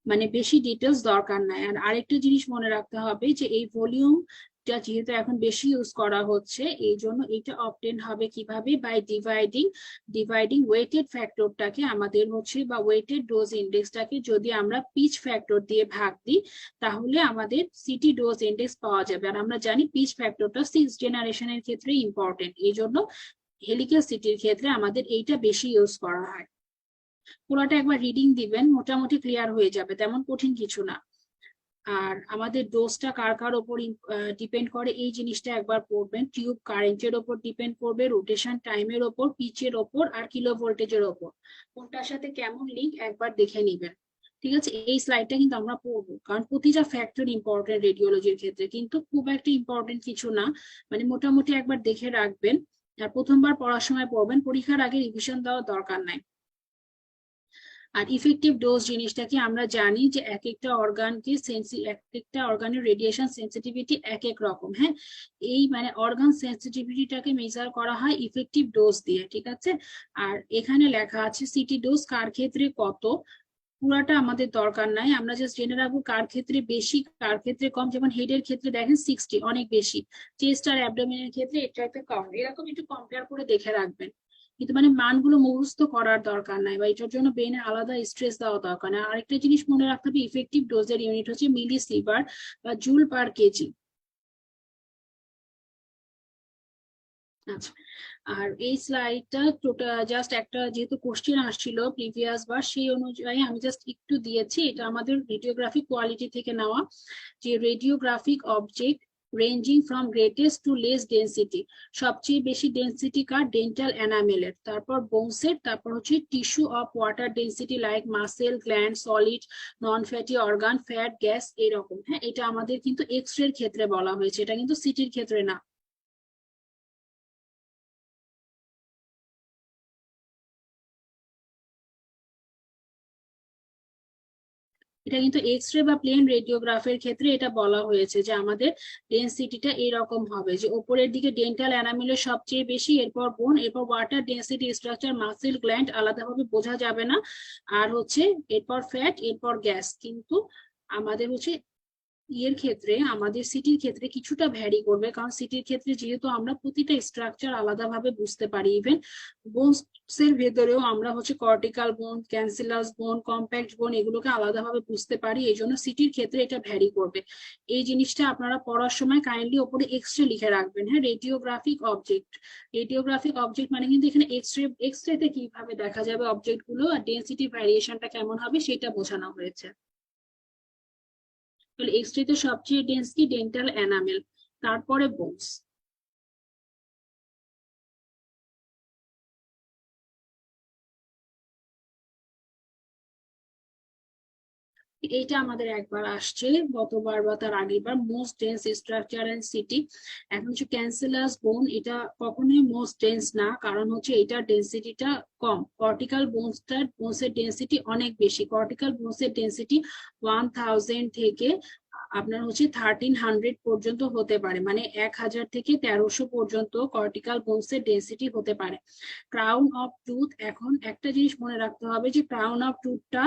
Speaker 2: মানে বেশি ডিটেলস দরকার নাই। আর আরেকটা জিনিস মনে রাখতে হবে যে এই ভলিউম যেহেতু এখন বেশি ইউজ করা হচ্ছে, এই জন্য এটা অবটেন হবে কিভাবে, বাই ডিভাইডিং ওয়েটেড ফ্যাক্টরটাকে আমাদের হচ্ছে, বা ওয়েটেড ডোজ ইন্ডেক্সটাকে যদি আমরা পিচ ফ্যাক্টর দিয়ে ভাগ দিই, তাহলে আমাদের সিটি ডোজ ইন্ডেক্স পাওয়া যাবে। আর আমরা জানি পিচ ফ্যাক্টরটা 6th জেনারেশনের ক্ষেত্রে ইম্পর্টেন্ট, এই জন্য হেলিক্যাল সিটির ক্ষেত্রে আমাদের এইটা বেশি ইউজ করা হয়। পুরোটা একবার রিডিং দিবেন, মোটামুটি ক্লিয়ার হয়ে যাবে, তেমন কঠিন কিছু না। আর আমাদের ডোজটা কার কার ওপর ডিপেন্ড করে, এই জিনিসটা একবার পড়বেন। টিউব কারেন্টের ওপর ডিপেন্ড করবে, রোটেশন টাইমের ওপর, পিচের ওপর, আর কিলো ভোল্টেজের ওপর, কোনটার সাথে কেমন লিঙ্ক একবার দেখে নিবেন। ঠিক আছে, এই স্লাইডটা কিন্তু আমরা পড়বো, কারণ প্রতিটা ফ্যাক্টর ইম্পর্টেন্ট রেডিওলজির ক্ষেত্রে, কিন্তু খুব একটা ইম্পর্টেন্ট কিছু না, মানে মোটামুটি একবার দেখে রাখবেন। আর প্রথমবার পড়ার সময় পড়বেন, পরীক্ষার আগে রিভিশন দেওয়ার দরকার নাই। আর ইফেক্টিভ ডোজ জিনিসটা কি, আমরা জানি যে এক একটা অর্গানকে এক একটা অর্গানের রেডিয়েশন সেন্সিটিভিটি এক এক রকম। হ্যাঁ, এই মানে অর্গান সেন্সিটিভিটিটাকে মেজার করা হয় ইফেক্টিভ ডোজ দিয়ে, ঠিক আছে। আর এখানে লেখা আছে সিটি ডোজ কার ক্ষেত্রে কত, পুরাটা আমাদের দরকার নাই, আমরা জাস্ট জেনে রাখবো কার ক্ষেত্রে বেশি কার ক্ষেত্রে কম। যেমন হেডের ক্ষেত্রে দেখেন 60 অনেক বেশি, চেস্ট আর অ্যাবডোমেনের ক্ষেত্রে এটা একটা কম, এরকম একটু কম্পেয়ার করে দেখে রাখবেন। কিন্তু মানে মানগুলো মুখস্থ করার দরকার নাই, বা এটার জন্য ব্রেনে আলাদা স্ট্রেস দেওয়া দরকার নাই। আরেকটা জিনিস মনে রাখতে হবে, ইফেক্টিভ ডোজের ইউনিট হচ্ছে মিলি সিভার বা জুল পার কেজি। আচ্ছা, আর এই স্লাইডটা টোটাল জাস্ট একটা, যেহেতু কোশ্চেন আসছিল প্রিভিয়াস বার, সেই অনুযায়ী আমি জাস্ট একটু দিয়েছি। এটা আমাদের রেডিওগ্রাফিক কোয়ালিটি থেকে নেওয়া, যে radiographic object ranging from greatest to less density, সবচেয়ে বেশি ডেন্সিটি কার, ডেন্টাল এনামেলের, তারপর বোনসের, তারপর হচ্ছে tissue of water density like muscle, gland, solid, non fatty organ, fat, gas, এরকম। হ্যাঁ, এটা আমাদের কিন্তু এক্স রে ক্ষেত্রে বলা হয়েছে, এটা কিন্তু সিটির ক্ষেত্রে না। এটা কিন্তু এক্স রে বা প্লেন রেডিওগ্রাফের ক্ষেত্রে এটা বলা হয়েছে যে আমাদের ডেন্সিটিটা এরকম হবে, যে ওপরের দিকে ডেন্টাল অ্যানামিলের সবচেয়ে বেশি, এরপর বোন, এরপর water density structure, muscle, gland আলাদাভাবে বোঝা যাবে না, আর হচ্ছে এরপর ফ্যাট, এরপর গ্যাস। কিন্তু আমাদের হচ্ছে ইয়ের ক্ষেত্রে, আমাদের সিটির ক্ষেত্রে কিছুটা ভ্যারি করবে, কারণ সিটির ক্ষেত্রে যেহেতু আমরা প্রতিটা স্ট্রাকচার আলাদাভাবে বুঝতে পারি, ইভেন বোনস এর ভেতরেও আমরা হচ্ছে কর্টিক্যাল বোন, ক্যান্সিলাস বোন, কম্প্যাক্ট বোন, এগুলোকে আলাদাভাবে বুঝতে পারি, এই জন্য সিটির ক্ষেত্রে এটা ভ্যারি করবে। এই জিনিসটা আপনারা পড়ার সময় কাইন্ডলি ওপরে এক্সরে লিখে রাখবেন। হ্যাঁ, রেডিওগ্রাফিক অবজেক্ট মানে কিন্তু এখানে এক্সরেতে কিভাবে দেখা যাবে অবজেক্ট গুলো, আর ডেন্সিটি ভ্যারিয়েশনটা কেমন হবে সেটা বোঝানো হয়েছে। তাহলে এক্স রে তে সবচেয়ে ডেন্স কি, ডেন্টাল এনামেল, তারপরে বোনস। এইটা আমাদের একবার আসছে, গতবার বা তার আগের বার, most dense structure and CT. এখন হচ্ছে ক্যান্সেলাস বোন, এটা কখনোই মোস্ট ডেন্স না, কারণ হচ্ছে এটার ডেন্সিটিটা কম। কর্টিক্যাল বোনসের ডেন্সিটি অনেক বেশি। কর্টিক্যাল বোনসের ডেন্সিটি 1000 থেকে আপনার হচ্ছে 1300 পর্যন্ত হতে পারে, মানে 1000 থেকে 1300 পর্যন্ত কর্টিক্যাল বোনসের ডেন্সিটি হতে পারে। ক্রাউন অফ টুথ, এখন একটা জিনিস মনে রাখতে হবে যে ক্রাউন অফ টুথটা,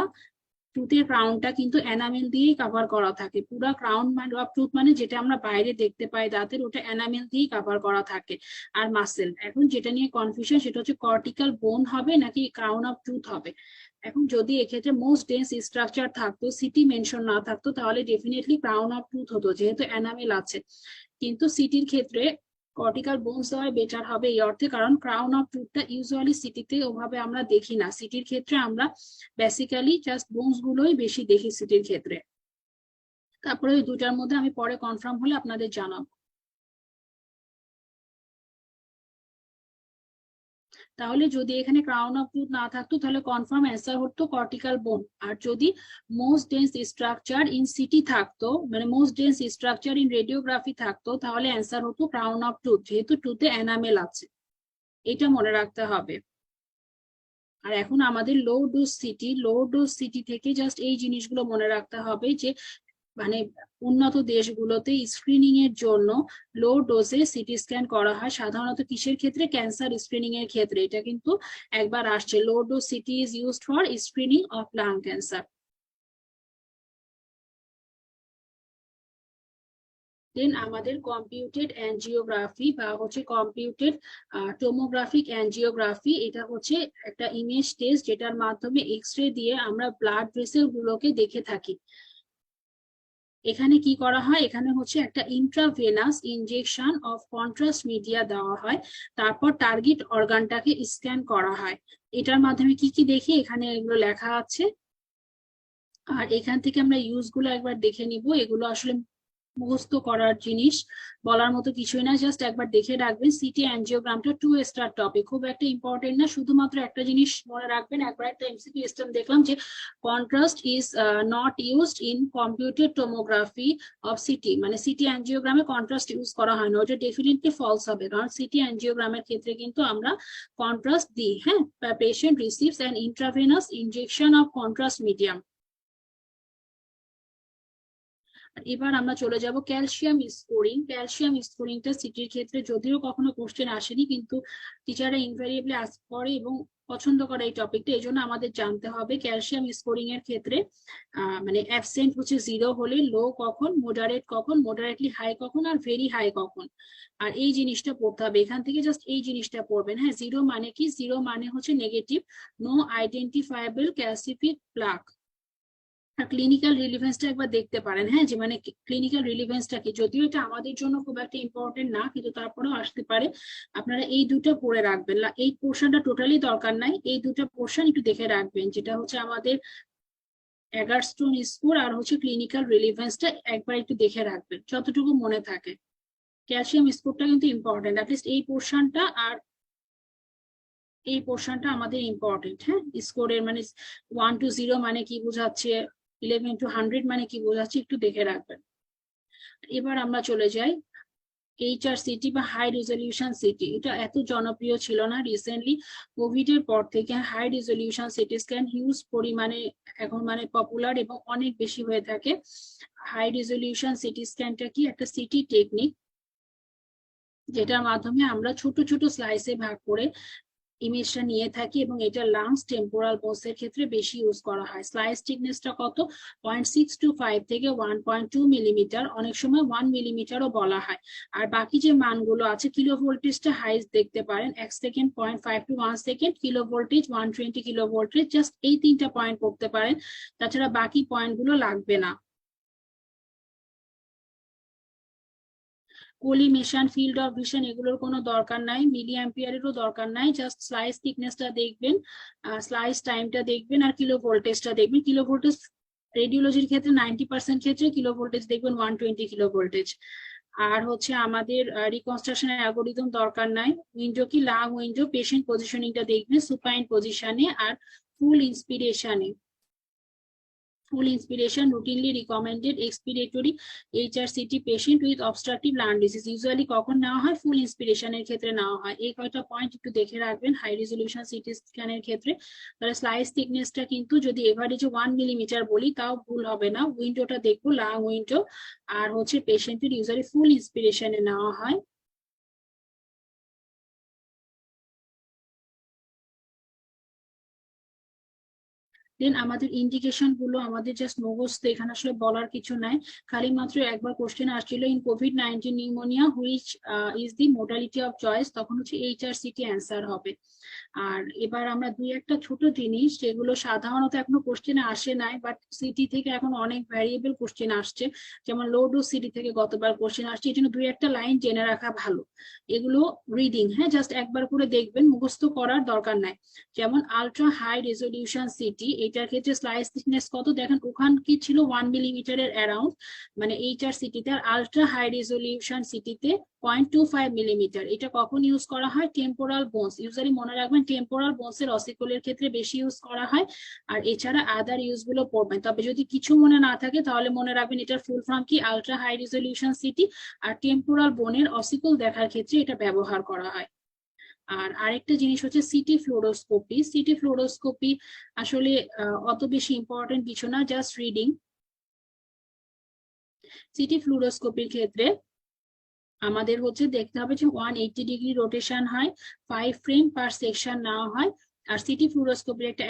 Speaker 2: টুথের ক্রাউনটা কিন্তু এনামেল দিয়েই কভার করা থাকে। পুরো ক্রাউন অফ টুথ মানে যেটা আমরা বাইরে দেখতে পাই দাঁতের, ওটা এনামেল দিয়েই কভার করা থাকে আর মাসেল। এখন যেটা নিয়ে কনফিউশন সেটা হচ্ছে কর্টিক্যাল বোন হবে নাকি ক্রাউন অফ টুথ হবে। এখন যদি এক্ষেত্রে মোস্ট ডেন্স স্ট্রাকচার থাকতো, সিটি মেনশন না থাকতো, তাহলে ডেফিনেটলি ক্রাউন অফ টুথ হতো যেহেতু এনামেল আছে। কিন্তু সিটির ক্ষেত্রে কর্টিক্যাল বোনস হয় বেটার হবে এই অর্থে, কারণ ক্রাউন অফ টুথটা ইউজুয়ালি সিটিতে ওভাবে আমরা দেখি না। সিটির ক্ষেত্রে আমরা বেসিক্যালি জাস্ট বোনস গুলোই বেশি দেখি সিটির ক্ষেত্রে। তারপরে ওই দুটার মধ্যে আমি পরে কনফার্ম হলে আপনাদের জানাবো। তাহলে যদি এখানে ক্রাউন অফ টুথ না থাকতো তাহলে কনফার্ম অ্যান্সার হতো কর্টিক্যাল বোন। আর যদি most dense structure in CT থাকতো, মানে most dense structure in radiography থাকতো, তাহলে অ্যান্সার হতো ক্রাউন অফ টুথ, যেহেতু টুথে এনামেল আছে। এটা মনে রাখতে হবে। আর এখন আমাদের লো ডোজ সিটি থেকে জাস্ট এই জিনিসগুলো মনে রাখতে হবে যে মানে উন্নত দেশগুলোতে স্ক্রিনিং এর জন্য লো ডোজে সিটি স্ক্যান করা হয় সাধারণত কিসের ক্ষেত্রে, ক্যান্সার স্ক্রিনিং এর ক্ষেত্রে। এটা কিন্তু একবার আসছে, low dose CT is used for screening of lung cancer. Then আমাদের কম্পিউটেড অ্যাঞ্জিওগ্রাফি বা হচ্ছে কম্পিউটেড টোমোগ্রাফিক অ্যাঞ্জিওগ্রাফি, এটা হচ্ছে একটা ইমেজ টেস্ট যেটার মাধ্যমে এক্স রে দিয়ে আমরা ব্লাড ভেসেল গুলোকে দেখে থাকি। এখানে কি করা হয়, এখানে হচ্ছে একটা intravenous injection of contrast media দেওয়া হয়, তারপর টার্গেট অর্গানটাকে স্ক্যান করা হয়। এটার মাধ্যমে কি কি দেখি এখানে এগুলো লেখা আছে, আর এখান থেকে আমরা ইউজ গুলো একবার দেখে নিব। এগুলো আসলে মুখস্থ করার জিনিস, বলার মতো কিছুই না, জাস্ট একবার দেখে রাখবেন। সিটি অ্যাঞ্জিওগ্রামটা 2 স্টার টপিক, খুব একটা ইম্পর্টেন্ট না। শুধুমাত্র একটা জিনিস মনে রাখবেন, একবার একটা এমসিকিউ স্টেম দেখলাম যে contrast is not used in computed tomography of city, মানে সিটি অ্যাঞ্জিওগ্রামে কন্ট্রাস্ট ইউজ করা হয় না। ওটা ডেফিনেটলি ফলস হবে, কারণ সিটি অ্যাঞ্জিওগ্রামের ক্ষেত্রে কিন্তু আমরা কন্ট্রাস্ট দিই। হ্যাঁ, patient receives an intravenous injection of contrast medium. এবার আমরা চলে যাব ক্যালসিয়াম স্কোরিং। ক্যালসিয়াম স্কোরিংটা সিটির ক্ষেত্রে যদিও কখনো কোশ্চেন আসেনি, কিন্তু টিচাররা ইনভ্যারিয়েবলি আস্ক করে এবং পছন্দ করে এই টপিকটা, এই জন্য আমাদের জানতে হবে ক্যালসিয়াম স্কোরিং এর ক্ষেত্রে মানে অ্যাবসেন্ট হচ্ছে 0 হলে লো কখন, মডারেট কখন, মডারেটলি হাই কখন, আর ভেরি হাই কখন। আর এই জিনিসটা পড়তে হবে, এখান থেকে জাস্ট এই জিনিসটা পড়বেন। হ্যাঁ, 0 মানে কি, 0 মানে হচ্ছে নেগেটিভ, নো আইডেন্টিফায়াবল ক্যালসিফিক প্লাক। আর ক্লিনিক্যাল রিলিভেন্সটা একবার দেখতে পারেন, হ্যাঁ, যে মানে ক্লিনিক্যাল রিলিভেন্সটা কি, যদিও এটা আমাদের জন্য খুব একটা ইম্পর্টেন্ট না, কিন্তু তারপরেও আসতে পারে। আপনারা এই দুটো পড়ে রাখবেন, এই পোর্শনটা টোটালি দরকার নাই, এই দুটো পোর্শন একটু দেখে রাখবেন, যেটা হচ্ছে আমাদের এগারস্টোন স্কোর আর হচ্ছে ক্লিনিক্যাল রিলিভেন্সটা একবার একটু দেখে রাখবেন যতটুকু মনে থাকে। ক্যালসিয়াম স্কোরটা কিন্তু ইম্পর্টেন্ট, অ্যাটলিস্ট এই পোর্শনটা আর এই পোর্শনটা আমাদের ইম্পর্টেন্ট। হ্যাঁ, স্কোরের মানে 1 to 0 মানে কি বোঝাচ্ছে, 11 to 100 মানে কি বোঝাচ্ছে, একটু দেখে রাখবেন। এবার আমরা চলে যাই HRCT বা হাই রেজলিউশন সিটি। এটা এত জনপ্রিয় ছিল না, রিসেন্টলি কোভিড এর পর থেকে high resolution CT scan huge পরিমাণে এখন মানে পপুলার এবং অনেক বেশি হয়ে থাকে। হাই রেজলিউশন সিটি স্ক্যানটা কি, একটা সিটি টেকনিক যেটার মাধ্যমে আমরা ছোট ছোট স্লাইসে ভাগ করে ইমেজটা নিয়ে থাকি, এবং এটা লাংস টেম্পোরাল বোনসের ক্ষেত্রে বেশি ইউজ করা হয়। স্লাইস থিকনেসটা কত, 0.625 থেকে 1.2 মিলিমিটার, অনেক সময় 1 মিলিমিটারও বলা হয়। আর বাকি যে মানগুলো আছে, কিলো ভোল্টেজটা হাইস্ট দেখতে পারেন, 1 second 0.5 to 1 second, kilo voltage 120 kilo voltage, just এই 3টা পয়েন্ট করতে পারেন, তাছাড়া বাকি পয়েন্টগুলো লাগবে না। কোলিমেশন, ফিল্ড অফ ভিশন এগুলোর কোনো দরকার নাই, মিলি অ্যাম্পিয়ারেরও দরকার নাই, জাস্ট স্লাইস থিকনেসটা দেখবেন, স্লাইস টাইমটা দেখবেন, আর কিলো ভোল্টেজটা দেখবেন। কিলো ভোল্টেজ রেডিওলজির ক্ষেত্রে 90% ক্ষেত্রে কিলো ভোল্টেজ দেখবেন 120 কিলো ভোল্টেজ। আর হচ্ছে আমাদের রিকনস্ট্রাকশনের অ্যালগোরিদম দরকার নাই। উইন্ডো কি, লাং উইন্ডো, পেশেন্ট পজিশনিংটা দেখবেন সুপাইন পজিশনে আর ফুল ইন্সপিরেশনে। full inspiration routinely recommended expiratory HRCT patient with obstructive lung disease usually কখন নেওয়া হয় ফুল ইন্সপিরেশনের ক্ষেত্রে নেওয়া হয় এই কয়টা পয়েন্ট একটু দেখে রাখবেন হাই রেজলিউশন সিটি স্ক্যানের ক্ষেত্রে তাহলে স্লাইস থিকনেসটা কিন্তু যদি এভারেজে 1 মিলিমিটার বলি তাও ভুল হবে না উইন্ডোটা দেখবো লাং উইন্ডো আর হচ্ছে পেশেন্টের ইউজুয়ালি ফুল ইন্সপিরেশনে নেওয়া হয় দেন আমাদের ইন্ডিকেশন গুলো আমাদের জাস্ট মুখস্থ এখানে আসলে বলার কিছু নাই খালি মাত্র একবার কোশ্চেন আসছিল in COVID-19 pneumonia which is the modality of choice তখন হচ্ছে HRCT অ্যান্সার হবে আর এবার আমরা দুই একটা ছোট জিনিস যেগুলো সাধারণত এখনো কোশ্চেনে আসে নাই বাট সিটি থেকে এখন অনেক ভ্যারিয়েবল কোশ্চেন আসছে যেমন লো ডোজ সিটি থেকে গতবার কোশ্চেন আসছে এই জন্য দুই একটা লাইন জেনে রাখা ভালো এগুলো রিডিং হ্যাঁ জাস্ট একবার করে দেখবেন মুখস্থ করার দরকার নাই যেমন আলট্রা হাই রেজলিউশন সিটি এটার ক্ষেত্রে স্লাইস থিকনেস কত দেখেন ওখানে কি ছিল 1 মিলিমিটারের অ্যারাউন্ড মানে HRCT তে আর আলট্রা হাই রেজলিউশন সিটিতে 0.25 মিলিমিটার এটা কখন ইউজ করা হয় টেম্পোরাল বোনস ইউজুয়ালি মনে রাখবেন টেম্পোরাল বোনস এর অসিকলের ক্ষেত্রে বেশি ইউজ করা হয় আর এছাড়া আদার ইউজ গুলো পড়বেন তবে যদি কিছু মনে না থাকে তাহলে মনে রাখবেন এটার ফুল ফর্ম কি আলট্রা হাই রেজলিউশন সিটি আর টেম্পোরাল বোনের অসিকল দেখার ক্ষেত্রে এটা ব্যবহার করা হয় আর আরেকটা জিনিস হচ্ছে সিটি ফ্লোরোস্কোপি আসলে অত বেশি ইম্পর্টেন্ট কিছু না জাস্ট রিডিং সিটি ফ্লোরোস্কোপির ক্ষেত্রে আমাদের হচ্ছে দেখতে হবে যে 180 ডিগ্রি রোটেশন হয় 5 ফ্রেম পার সেকশন নেওয়া হয় আর সিটি ফ্লুরোস্কোপির একটা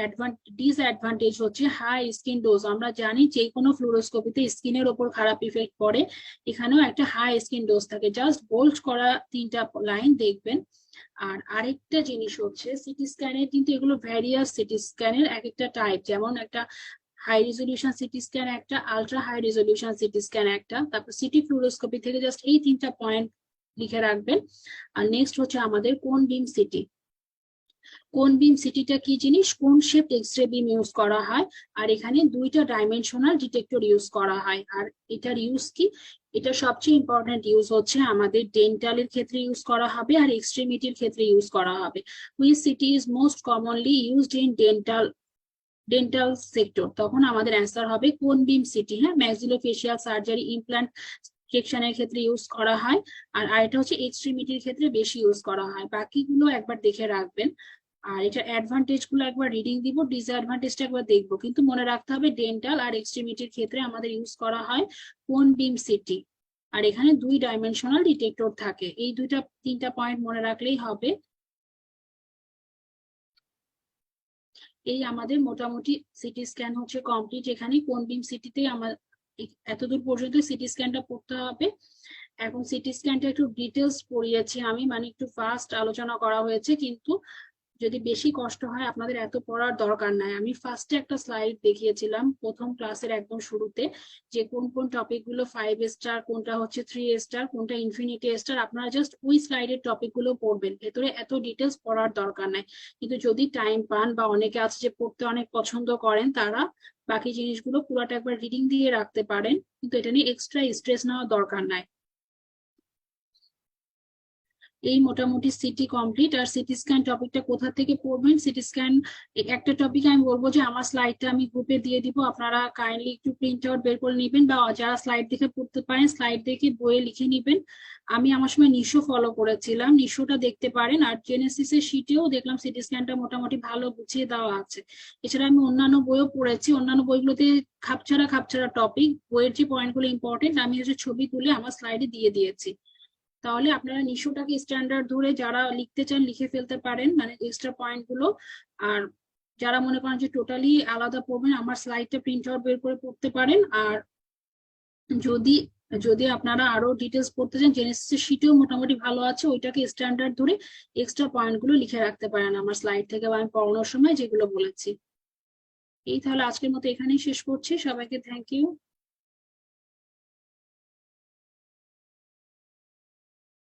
Speaker 2: ডিসঅ্যাডভান্টেজ হচ্ছে হাই স্কিন ডোজ আমরা জানি যে কোনো ফ্লুরোস্কোপিতে স্কিনের ওপর খারাপ ইফেক্ট পড়ে এখানেও একটা হাই স্কিন ডোজ থাকে জাস্ট বোল্ড করা তিনটা লাইন দেখবেন আর আরেকটা জিনিস হচ্ছে সিটি স্ক্যানের কিন্তু এগুলো ভ্যারিয়াস সিটি স্ক্যানের এক একটা টাইপ যেমন একটা হাই রেজলিউশন সিটি স্ক্যান একটা ultra high resolution CT scan একটা তারপর সিটি ফ্লুরোস্কোপি থেকে জাস্ট এই তিনটা পয়েন্ট লিখে রাখবেন আর নেক্সট হচ্ছে আমাদের কোন বিম সিটি কোন বিম সিটিটা কি জিনিস কোন শেপ এক্সরে বিম ইউজ করা হয় আর এখানে দুইটা ডাইমেনশনাল ডিটেক্টর ইউজ করা হয় আর এটার ইউজ কি এটা সবচেয়ে ইম্পর্টেন্ট ইউজ হচ্ছে আমাদের ডেন্টালের ক্ষেত্রে ইউজ করা হবে আর এক্সট্রিমিটির ক্ষেত্রে ইউজ করা হবে which city is most commonly used in dental sector তখন আমাদের অ্যান্সার হবে কোন বিম সিটি হ্যাঁ ম্যাক্সিলোফেশিয়াল সার্জারি ইমপ্ল্যান্ট সেকশনের ক্ষেত্রে ইউজ করা হয় আর এটা হচ্ছে এক্সট্রিমিটির ক্ষেত্রে বেশি ইউজ করা হয় বাকিগুলো একবার দেখে রাখবেন আর এটার অ্যাডভান্টেজ গুলো একবার রিডিং দিব ডিসঅ্যাডভান্টেজটা একবার দেখবো কিন্তু মনে রাখতে হবে ডেন্টাল আর এক্সট্রিমিটির ক্ষেত্রে আমাদের ইউজ করা হয় কোন বিম সিটি আর এখানে দুই ডাইমেনশনাল ডিটেক্টর থাকে এই তিনটা পয়েন্ট মনে রাখলেই হবে এই আমাদের মোটামুটি সিটি স্ক্যান হচ্ছে কমপ্লিট এখানে কোন বিম সিটিতে আমার এতদূর পর্যন্ত সিটি স্ক্যানটা পড়তে হবে এখন সিটি স্ক্যানটা একটু ডিটেলস পড়িয়েছি আমি মানে একটু ফাস্ট আলোচনা করা হয়েছে কিন্তু যদি বেশি কষ্ট হয় আপনাদের এত পড়ার দরকার নাই আমি ফার্স্টে একটা স্লাইড দেখিয়েছিলাম প্রথম ক্লাসের একদম শুরুতে যে কোন কোন টপিক গুলো 5 স্টার কোনটা হচ্ছে 3 স্টার কোনটা ইনফিনিটি স্টার আপনারা জাস্ট ওই স্লাইডের টপিক গুলো পড়বেন ভেতরে এত ডিটেলস পড়ার দরকার নাই কিন্তু যদি টাইম পান বা অনেকে আছে যে পড়তে অনেক পছন্দ করেন তারা বাকি জিনিসগুলো পুরোটা একবার রিডিং দিয়ে রাখতে পারেন কিন্তু এটা নিয়ে এক্সট্রা স্ট্রেস নেওয়ার দরকার নাই এই মোটামুটি সিটি কমপ্লিট আর সিটি স্ক্যান টপিকটা কোথা থেকে পড়বেন সিটি স্ক্যান একটা টপিক আমি বলবো যে আমার স্লাইডটা আমি গ্রুপে দিয়ে দিব আপনারা কাইন্ডলি একটু প্রিন্ট আউট বের করে নেবেন বা যারা স্লাইড দেখে পড়তে পারেন স্লাইড দেখে বইয়ে লিখে নেবেন আমি আমার সময় নিশো ফলো করেছিলাম নিশোটা দেখতে পারেন আর জেনেসিসের শিটেও দেখলাম সিটি স্ক্যানটা মোটামুটি ভালো গুছিয়ে দেওয়া আছে এছাড়া আমি অন্যান্য বইও পড়েছি অন্যান্য বইগুলোতে খাপছাড়া টপিক বইয়ের যে পয়েন্টগুলো ইম্পর্টেন্ট আমি হচ্ছে ছবি তুলে আমার স্লাইডে দিয়ে দিয়েছি তাহলে আপনারা নিশোটাকে স্ট্যান্ডার্ড ধরে যারা লিখতে চান লিখে ফেলতে পারেন মানে এক্সট্রা পয়েন্ট গুলো আর যারা মনে করেন যে টোটালি আলাদা পড়বেন আমার স্লাইডটা প্রিন্ট আউট বের করে পড়তে পারেন আর যদি যদি আপনারা আরো ডিটেলস পড়তে চান জেনেসিসের শিটেও মোটামুটি ভালো আছে ওইটাকে স্ট্যান্ডার্ড ধরে এক্সট্রা পয়েন্ট গুলো লিখে রাখতে পারেন আমার স্লাইড থেকে বা আমি পড়ানোর সময় যেগুলো বলেছি এই তাহলে আজকের মতো এখানেই শেষ করছি সবাইকে থ্যাংক ইউ